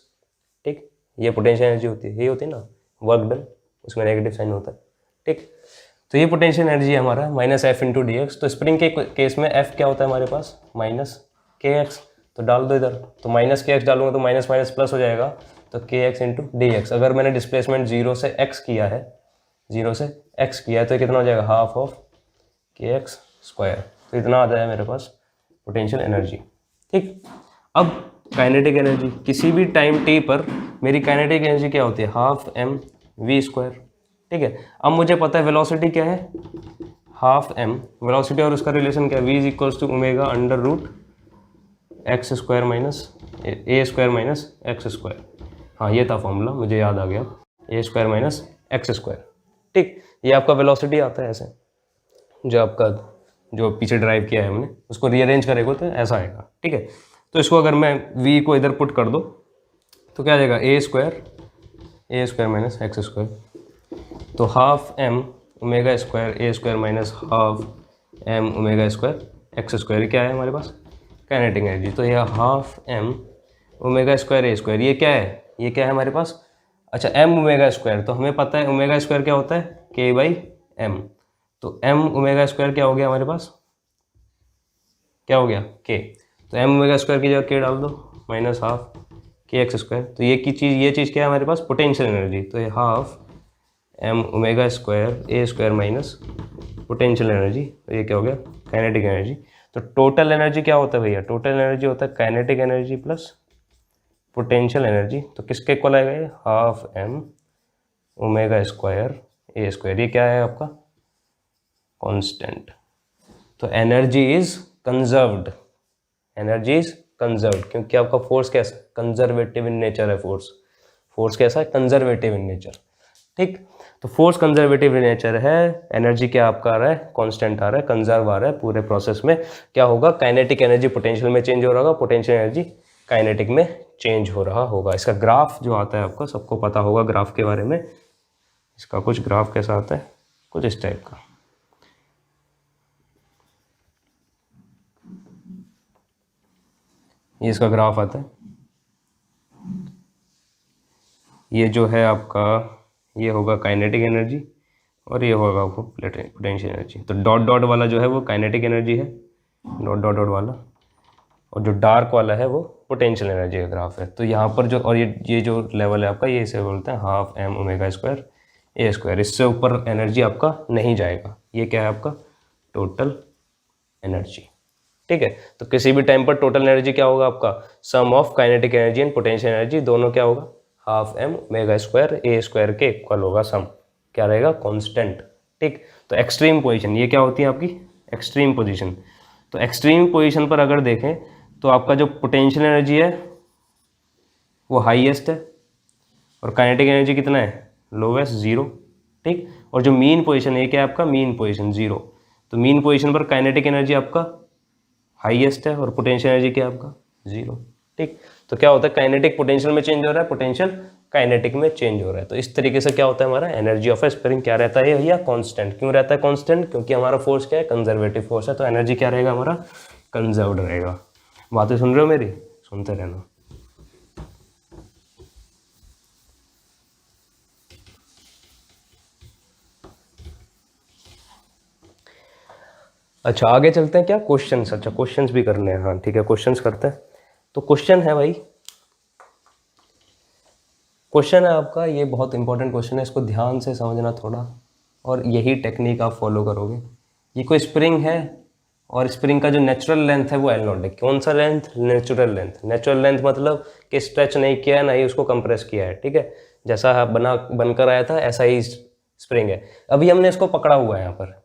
ठीक। ये पोटेंशियल एनर्जी होती है, ये होती है ना वर्क डन, उसमें नेगेटिव साइन होता है, ठीक। तो ये पोटेंशियल एनर्जी है हमारा minus F into D x. तो स्प्रिंग के केस में एफ क्या होता है हमारे पास माइनस के एक्स, तो डाल दो इधर, तो माइनस के एक्स डालूंगा तो माइनस माइनस प्लस हो जाएगा, तो के एक्स इंटू डी एक्स। अगर मैंने डिस्प्लेसमेंट 0 से x किया है, 0 से x किया है, तो कितना हो जाएगा हाफ ऑफ के एक्स स्क्वायर। तो इतना आ जाएगा मेरे पास पोटेंशियल एनर्जी, ठीक। अब काइनेटिक एनर्जी, किसी भी टाइम t पर मेरी काइनेटिक एनर्जी क्या होती है हाफ एम वी स्क्वायर, ठीक है। अब मुझे पता है वेलोसिटी क्या है हाफ एम, वेलोसिटी और उसका रिलेशन क्या है v is equals to omega under root x square minus a square minus x square. हाँ, ये था फॉर्मूला, मुझे याद आ गया, a square minus x square, ठीक। ये आपका वेलोसिटी आता है ऐसे, जो आपका जो पीछे ड्राइव किया है हमने उसको रीअरेंज करेगा तो ऐसा आएगा, ठीक है। तो इसको अगर मैं v को इधर पुट कर दो तो क्या आ जाएगा a square minus x square. तो half m omega square a square minus half m omega square x square, क्या है हमारे पास काइनेटिक एनर्जी। तो यह half m omega square a square, ये क्या है हमारे पास, अच्छा एम ओमेगा स्क्वायर, तो हमें पता है ओमेगा स्क्वायर क्या होता है के बाई एम। तो एम ओमेगा स्क्वायर क्या हो गया हमारे पास, क्या हो गया के, तो एम ओमेगा स्क्वायर की जगह के डाल दो माइनस हाफ के एक्स स्क्वायर। तो ये चीज़ क्या है हमारे पास पोटेंशियल एनर्जी, तो ये half m omega square a square minus potential energy, तो ये क्या हो गया काइनेटिक एनर्जी। तो टोटल एनर्जी क्या होता है भैया, टोटल एनर्जी होता है kinetic energy plus potential energy. तो किसके इक्वल आएगा ये half m omega square a square, ये क्या है आपका कांस्टेंट। तो एनर्जी इज कंजर्व्ड, क्योंकि आपका फोर्स कैसा कंजर्वेटिव इन नेचर है, फोर्स कैसा है कंजर्वेटिव इन नेचर, ठीक। तो फोर्स कंजर्वेटिव इन नेचर है, एनर्जी क्या आपका आ रहा है कांस्टेंट आ रहा है, कंजर्व आ रहा है। पूरे प्रोसेस में क्या होगा काइनेटिक एनर्जी पोटेंशियल में चेंज हो रहा होगा, पोटेंशियल एनर्जी काइनेटिक में चेंज हो रहा होगा। इसका ग्राफ जो आता है आपको सबको पता होगा ग्राफ के बारे में, इसका कुछ ग्राफ कैसा आता है कुछ इस टाइप का, ये इसका ग्राफ आता है, ये जो है आपका ये होगा काइनेटिक एनर्जी और ये होगा आपको पोटेंशियल एनर्जी। तो डॉट डॉट वाला जो है वो काइनेटिक एनर्जी है, डॉट डॉट डॉट वाला, और जो डार्क वाला है वो पोटेंशियल एनर्जी का ग्राफ है। तो यहाँ पर जो, और ये जो लेवल है आपका, ये इसे बोलते हैं half m omega square a square. इससे ऊपर एनर्जी आपका नहीं जाएगा। ये क्या है आपका टोटल एनर्जी, ठीक है। तो किसी भी टाइम पर टोटल एनर्जी क्या होगा आपका, sum of kinetic energy and potential energy, दोनों क्या होगा half m omega square a square के इक्वल होगा सम, क्या रहेगा कांस्टेंट, ठीक। तो एक्सट्रीम पोजीशन, ये क्या होती है आपकी एक्सट्रीम पोजीशन। तो एक्सट्रीम पोजीशन पर अगर देखें तो आपका जो पोटेंशियल एनर्जी है वो हाईएस्ट है और काइनेटिक एनर्जी कितना है लोवेस्ट, जीरो, ठीक। और जो मीन पोजीशन है क्या है आपका मीन पोजीशन, जीरो। तो मीन पोजीशन पर काइनेटिक एनर्जी आपका हाईएस्ट है और पोटेंशियल एनर्जी क्या है आपका जीरो, ठीक। तो क्या होता है काइनेटिक पोटेंशियल में चेंज हो रहा है, पोटेंशियल काइनेटिक में चेंज हो रहा है। तो इस तरीके से क्या होता है हमारा एनर्जी ऑफ ए स्प्रिंग क्या रहता है भैया कांस्टेंट। क्यों रहता है कांस्टेंट, क्योंकि हमारा फोर्स क्या है कंजर्वेटिव फोर्स है। तो एनर्जी क्या रहेगा हमारा कंजर्व्ड रहेगा। बातें सुन रहे हो मेरी, सुनते रहना। अच्छा आगे चलते हैं क्या क्वेश्चंस, अच्छा क्वेश्चंस भी करने हैं, हाँ ठीक है क्वेश्चंस करते हैं। तो क्वेश्चन है भाई, क्वेश्चन है आपका, ये बहुत इंपॉर्टेंट क्वेश्चन है, इसको ध्यान से समझना थोड़ा, और यही टेक्निक आप फॉलो करोगे। ये कोई स्प्रिंग है और स्प्रिंग का जो नेचुरल लेंथ है वो एल नॉट है। कौन सा length, natural length. Natural length मतलब कि स्ट्रेच नहीं किया है ना ही उसको कंप्रेस किया है, ठीक है। जैसा बनकर आया था ऐसा ही स्प्रिंग है। अभी हमने इसको पकड़ा हुआ है, यहाँ पर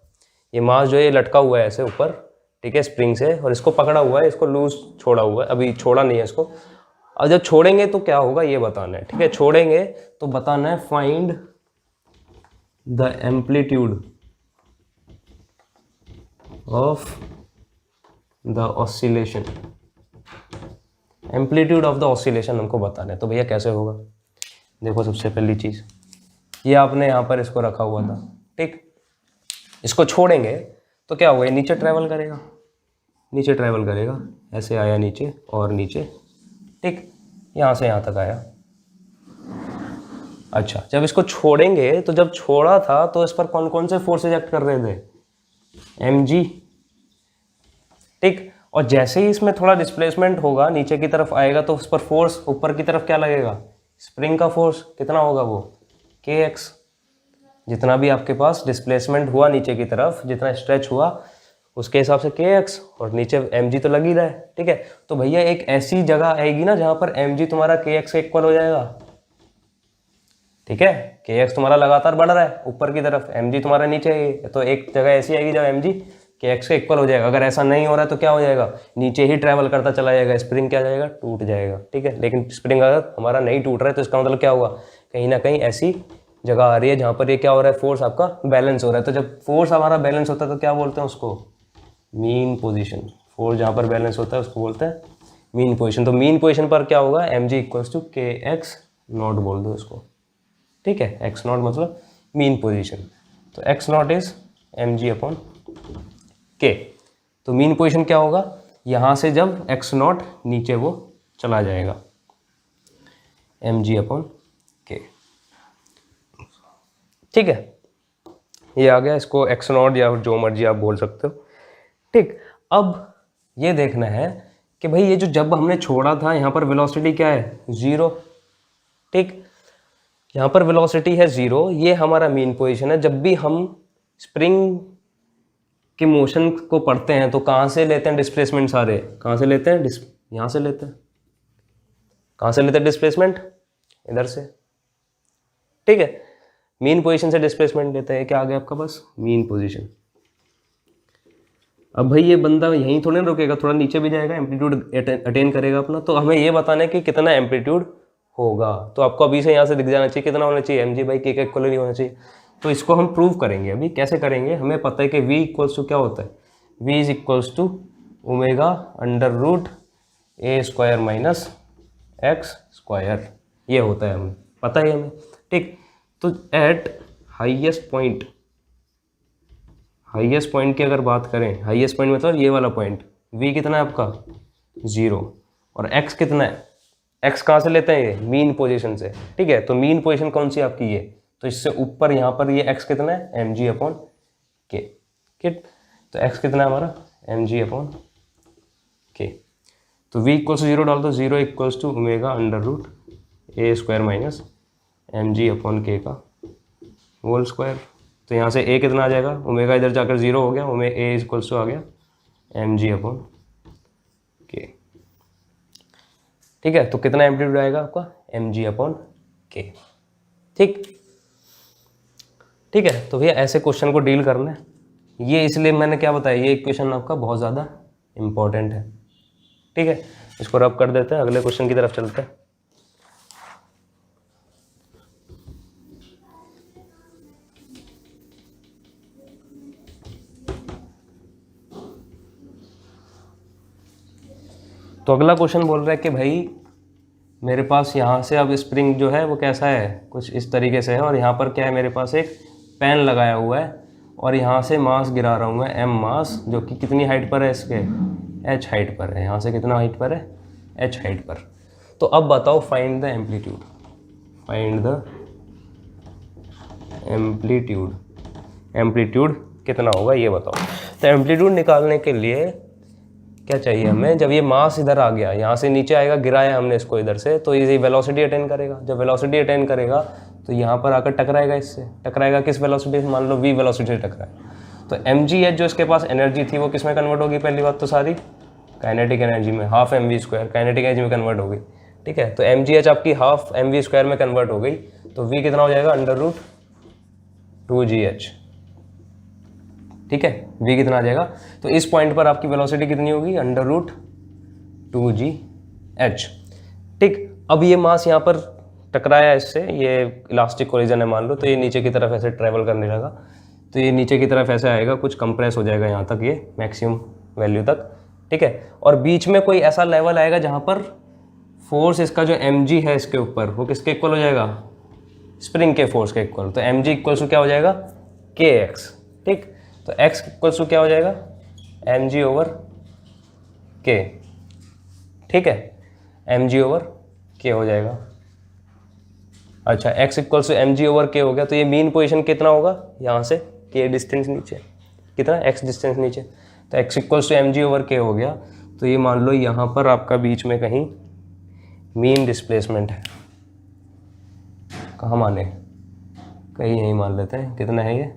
ये मास जो है ये लटका हुआ है ऐसे ऊपर, ठीक है स्प्रिंग से, और इसको पकड़ा हुआ है, इसको लूज छोड़ा हुआ है, अभी छोड़ा नहीं है इसको। और जब छोड़ेंगे तो क्या होगा ये बताना है, ठीक है। छोड़ेंगे तो बताना है find the amplitude of the oscillation, amplitude of the oscillation हमको बताना है। तो भैया कैसे होगा, देखो सबसे पहली चीज ये आपने यहाँ पर इसको रखा हुआ था, ठीक। इसको छोड़ेंगे तो क्या होगा, नीचे ट्रैवल करेगा, नीचे ट्रैवल करेगा, ऐसे आया नीचे और नीचे, ठीक, यहाँ से यहाँ तक आया। अच्छा जब इसको छोड़ेंगे तो जब छोड़ा था तो इस पर कौन कौन से फोर्स एक्ट कर रहे थे, mg, ठीक। और जैसे ही इसमें थोड़ा डिस्प्लेसमेंट होगा नीचे की तरफ आएगा तो उस पर फोर्स ऊपर की तरफ क्या लगेगा, स्प्रिंग का फोर्स कितना होगा वो kx। जितना भी आपके पास डिस्प्लेसमेंट हुआ नीचे की तरफ, जितना स्ट्रेच हुआ उसके हिसाब से kx, और नीचे mg तो लग ही रहा है, ठीक है। तो भैया एक ऐसी जगह आएगी ना जहां पर mg तुम्हारा kx के इक्वल हो जाएगा, ठीक है। kx तुम्हारा लगातार बढ़ रहा है ऊपर की तरफ, mg तुम्हारा नीचे है, तो एक जगह ऐसी आएगी जब mg kx के इक्वल हो जाएगा। अगर ऐसा नहीं हो रहा है तो क्या हो जाएगा, नीचे ही ट्रैवल करता चला जाएगा, स्प्रिंग क्या जाएगा टूट जाएगा, ठीक है। लेकिन स्प्रिंग अगर हमारा नहीं टूट रहा है तो इसका मतलब क्या हुआ, कहीं ना कहीं ऐसी जगह आ रही है जहाँ पर ये क्या हो रहा है, फोर्स आपका बैलेंस हो रहा है। तो जब फोर्स हमारा बैलेंस होता है तो क्या बोलते हैं उसको, मीन पोजीशन। फोर्स जहाँ पर बैलेंस होता है उसको बोलते हैं मीन पोजीशन। तो मीन पोजीशन पर क्या होगा, mg equals to kx not बोल दो इसको, ठीक है। x नॉट मतलब मीन पोजीशन, तो x not is mg upon k। तो मीन पोजीशन क्या होगा, यहाँ से जब x नॉट नीचे वो चला जाएगा, mg अपॉन k, ठीक है। ये आ गया, इसको x नॉट या जो मर्जी आप बोल सकते हो, ठीक। अब ये देखना है कि भाई ये जो जब हमने छोड़ा था यहाँ पर वेलोसिटी क्या है, जीरो, ठीक। यहाँ पर वेलोसिटी है जीरो, ये हमारा मीन पोजीशन है। जब भी हम स्प्रिंग के मोशन को पढ़ते हैं तो कहाँ से लेते हैं डिस्प्लेसमेंट, सारे कहाँ से लेते हैं, यहाँ से लेते हैं। कहाँ से लेते हैं डिस्प्लेसमेंट, इधर से, ठीक है। मीन पोजीशन से डिस्प्लेसमेंट लेते हैं, क्या आ गया आपका बस मीन पोजीशन। अब भाई ये बंदा यहीं थोड़े ना रुकेगा, थोड़ा नीचे भी जाएगा, एम्पलीट्यूड अटेन करेगा अपना। तो हमें ये बताना है कि कितना एम्पलीट्यूड होगा। तो आपको अभी से यहाँ से दिख जाना चाहिए कितना होना चाहिए, mg बाई k का इक्वल नहीं होना चाहिए। तो इसको हम प्रूव करेंगे। अभी कैसे करेंगे, हमें पता है कि v इक्वल्स टू क्या होता है, v is equals to omega under root a square minus x square, ये होता है, हमें पता है हमें, ठीक। तो एट हाईएस्ट पॉइंट की अगर बात करें, हाईएस्ट पॉइंट मतलब ये वाला पॉइंट, v कितना है आपका 0, और x कितना है, x कहाँ से लेते हैं, ये मीन पोजीशन से, ठीक है। तो मीन पोजीशन कौन सी आपकी, ये तो इससे ऊपर यहाँ पर ये x कितना है, mg/k, ठीक। तो x कितना है हमारा, mg/k। तो v इक्वल्स टू 0 डाल दो, 0 equals to omega under root a square minus mg/k का होल स्क्वायर। तो यहाँ से a कितना आ जाएगा, ओमेगा इधर जाकर 0 हो गया, a इक्वल्स टू आ गया mg/k, ठीक है। तो कितना एम्पलीट्यूड आएगा आपका, mg/k, ठीक है। तो भैया ऐसे क्वेश्चन को डील करना है, ये इसलिए मैंने क्या बताया, ये इक्वेशन आपका बहुत ज़्यादा इम्पोर्टेंट है, ठीक है। इसको रब कर देते हैं, अगले क्वेश्चन की तरफ चलते हैं। तो अगला क्वेश्चन बोल रहा है कि भाई मेरे पास यहाँ से अब स्प्रिंग जो है वो कैसा है, कुछ इस तरीके से है, और यहाँ पर क्या है, मेरे पास एक पेन लगाया हुआ है और यहाँ से मास गिरा रहा हूँ मैं, m मास, जो कि कितनी हाइट पर है इसके, h हाइट पर है। यहाँ से कितना हाइट पर है, h हाइट पर। तो अब बताओ find the amplitude, find the amplitude, amplitude कितना होगा ये बताओ। तो एम्पलीट्यूड निकालने के लिए क्या चाहिए हमें, जब ये मास इधर आ गया, यहाँ से नीचे आएगा, गिराया हमने इसको इधर से, तो ये वेलोसिटी अटेन करेगा। जब वेलोसिटी अटेन करेगा तो यहाँ पर आकर टकराएगा, इससे टकराएगा, किस वेलोसिटी से, मान लो v वेलोसिटी से टकराए। तो mgh जो इसके पास एनर्जी थी वो किस में कन्वर्ट होगी, पहली बात तो सारी काइनेटिक एनर्जी में, हाफ mv² काइनेटिक एनर्जी में कन्वर्ट हो गई, ठीक है। तो mgh आपकी हाफ mv² में कन्वर्ट हो गई, तो v कितना हो जाएगा, अंडर रूट 2gh, ठीक है। v कितना आ जाएगा, तो इस पॉइंट पर आपकी वेलोसिटी कितनी होगी, अंडर रूट 2gh, ठीक। अब ये मास यहाँ पर टकराया इससे, ये इलास्टिक कोलिजन है मान लो, तो ये नीचे की तरफ ऐसे ट्रेवल करने लगा, तो ये नीचे की तरफ ऐसे आएगा, कुछ कंप्रेस हो जाएगा यहाँ तक, ये मैक्सिमम वैल्यू तक, ठीक है। और बीच में कोई ऐसा लेवल आएगा जहाँ पर फोर्स इसका जो mg है इसके ऊपर, वो किसके इक्वल हो जाएगा, स्प्रिंग के फोर्स के इक्वल। तो mg इक्वल्स टू क्या हो जाएगा, kx, ठीक। तो x इक्वल्स टू क्या हो जाएगा, mg/k, ठीक है, mg/k हो जाएगा। अच्छा, x इक्वल्स टू mg/k हो गया, तो ये मीन पोजीशन कितना होगा, यहाँ से k डिस्टेंस नीचे, कितना x डिस्टेंस नीचे, तो x इक्वल्स टू mg/k हो गया। तो ये मान लो यहाँ पर आपका बीच में कहीं मीन डिस्प्लेसमेंट है, कहाँ माने, कहीं यहीं मान लेते हैं, कितना है ये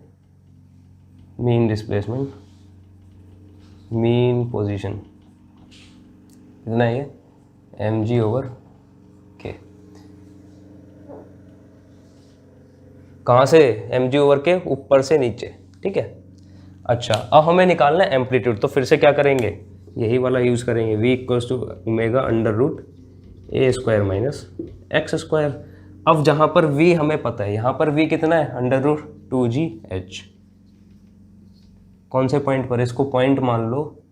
मीन डिस्प्लेसमेंट, मीन पोजीशन कितना है ये, mg/k, कहाँ से, mg/k ऊपर से नीचे, ठीक है। अच्छा, अब हमें निकालना है एम्पलीट्यूड, तो फिर से क्या करेंगे, यही वाला यूज़ करेंगे, v equals to omega under root a² minus x²। अब जहाँ पर v हमें पता है, यहाँ पर v कितना है, अंडर रूट 2gh, कौन से पॉइंट पर, इसको पॉइंट मान लो,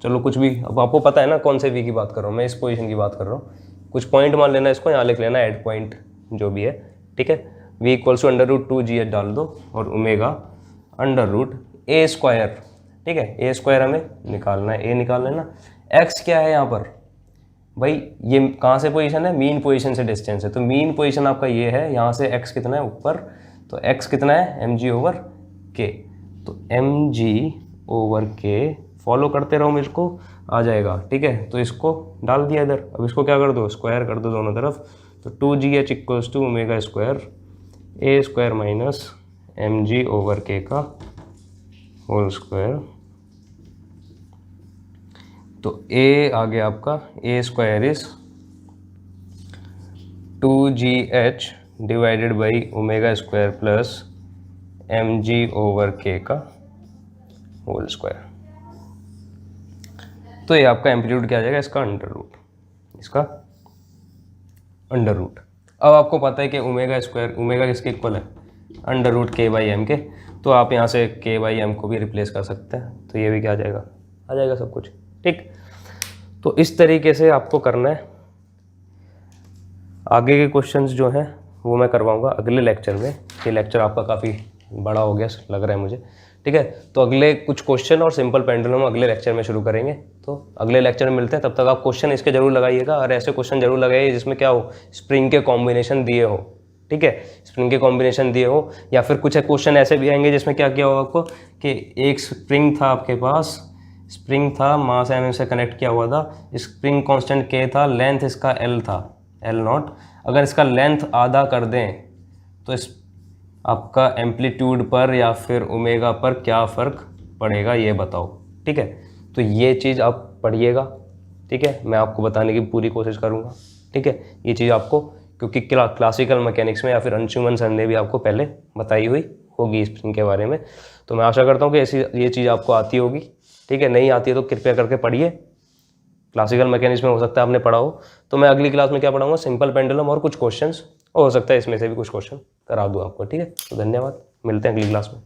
चलो कुछ भी, अब आपको पता है ना कौन से v की बात कर रहा हूँ मैं, इस पोजीशन की बात कर रहा हूँ, कुछ पॉइंट मान लेना, इसको यहाँ लिख लेना एड पॉइंट जो भी है, ठीक है। v equals to under root 2gh डाल दो और ओमेगा अंडर रूट a², ठीक है, a² हमें निकालना है, a निकाल लेना। x क्या है यहाँ पर भाई, ये कहाँ से पोजीशन है, मीन पोजीशन से डिस्टेंस है, तो मीन पोजीशन आपका ये है, यहाँ से x कितना है ऊपर, तो x कितना है, mg/k, तो mg/k फॉलो करते रहो, मेरे को आ जाएगा, ठीक है। तो इसको डाल दिया इधर, अब इसको क्या कर दो, स्क्वायर कर दो दोनों तरफ, तो 2gh equals to omega square a² minus mg/k का होल स्क्वायर। तो a आ गया आपका, a² is 2gh divided by omega square plus mg/k का होल स्क्वायर। तो ये आपका एम्पलीट्यूड क्या आ जाएगा, इसका अंडर रूट, इसका अंडर रूट। अब आपको पता है कि ओमेगा स्क्वायर, ओमेगा किसके इक्वल है, अंडर रूट k/m के, तो आप यहाँ से k/m को भी रिप्लेस कर सकते हैं, तो ये भी क्या आ जाएगा सब कुछ, ठीक। तो इस तरीके से आपको करना है। आगे के क्वेश्चंस जो हैं वो मैं करवाऊँगा अगले लेक्चर में, ये लेक्चर आपका काफ़ी बड़ा हो गया लग रहा है मुझे, ठीक है। तो अगले कुछ क्वेश्चन और सिंपल पेंडुलम अगले लेक्चर में शुरू करेंगे, तो अगले लेक्चर में मिलते हैं। तब तक आप क्वेश्चन इसके जरूर लगाइएगा, और ऐसे क्वेश्चन जरूर लगाइए जिसमें क्या हो, स्प्रिंग के कॉम्बिनेशन दिए हो, ठीक है, स्प्रिंग के कॉम्बिनेशन दिए हो, या फिर कुछ क्वेश्चन ऐसे भी आएंगे जिसमें क्या किया होगा आपको कि एक स्प्रिंग था आपके पास, स्प्रिंग था, मास एम से कनेक्ट किया हुआ था, स्प्रिंग कांस्टेंट के था, लेंथ इसका एल था, एल नॉट, अगर इसका लेंथ आधा कर दें तो इस आपका एम्पलीट्यूड पर या फिर ओमेगा पर क्या फ़र्क पड़ेगा ये बताओ। ठीक है, तो ये चीज़ आप पढ़िएगा। ठीक है, मैं आपको बताने की पूरी कोशिश करूँगा। ठीक है, ये चीज़ आपको, क्योंकि क्लासिकल मैकेनिक्स में या फिर अंशुमन सर ने भी आपको पहले बताई हुई होगी स्प्रिंग के बारे में, तो मैं आशा करता हूँ कि ऐसी ये चीज़ आपको आती होगी। ठीक है, नहीं आती है तो कृपया करके पढ़िए। क्लासिकल मैकेनिक्स में हो सकता है आपने पढ़ा हो, तो मैं अगली क्लास में क्या पढ़ाऊँगा, सिंपल पेंडुलम और कुछ क्वेश्चंस, हो सकता है इसमें से भी कुछ क्वेश्चन करा दूँ आपको। ठीक है, तो धन्यवाद, मिलते हैं अगली क्लास में।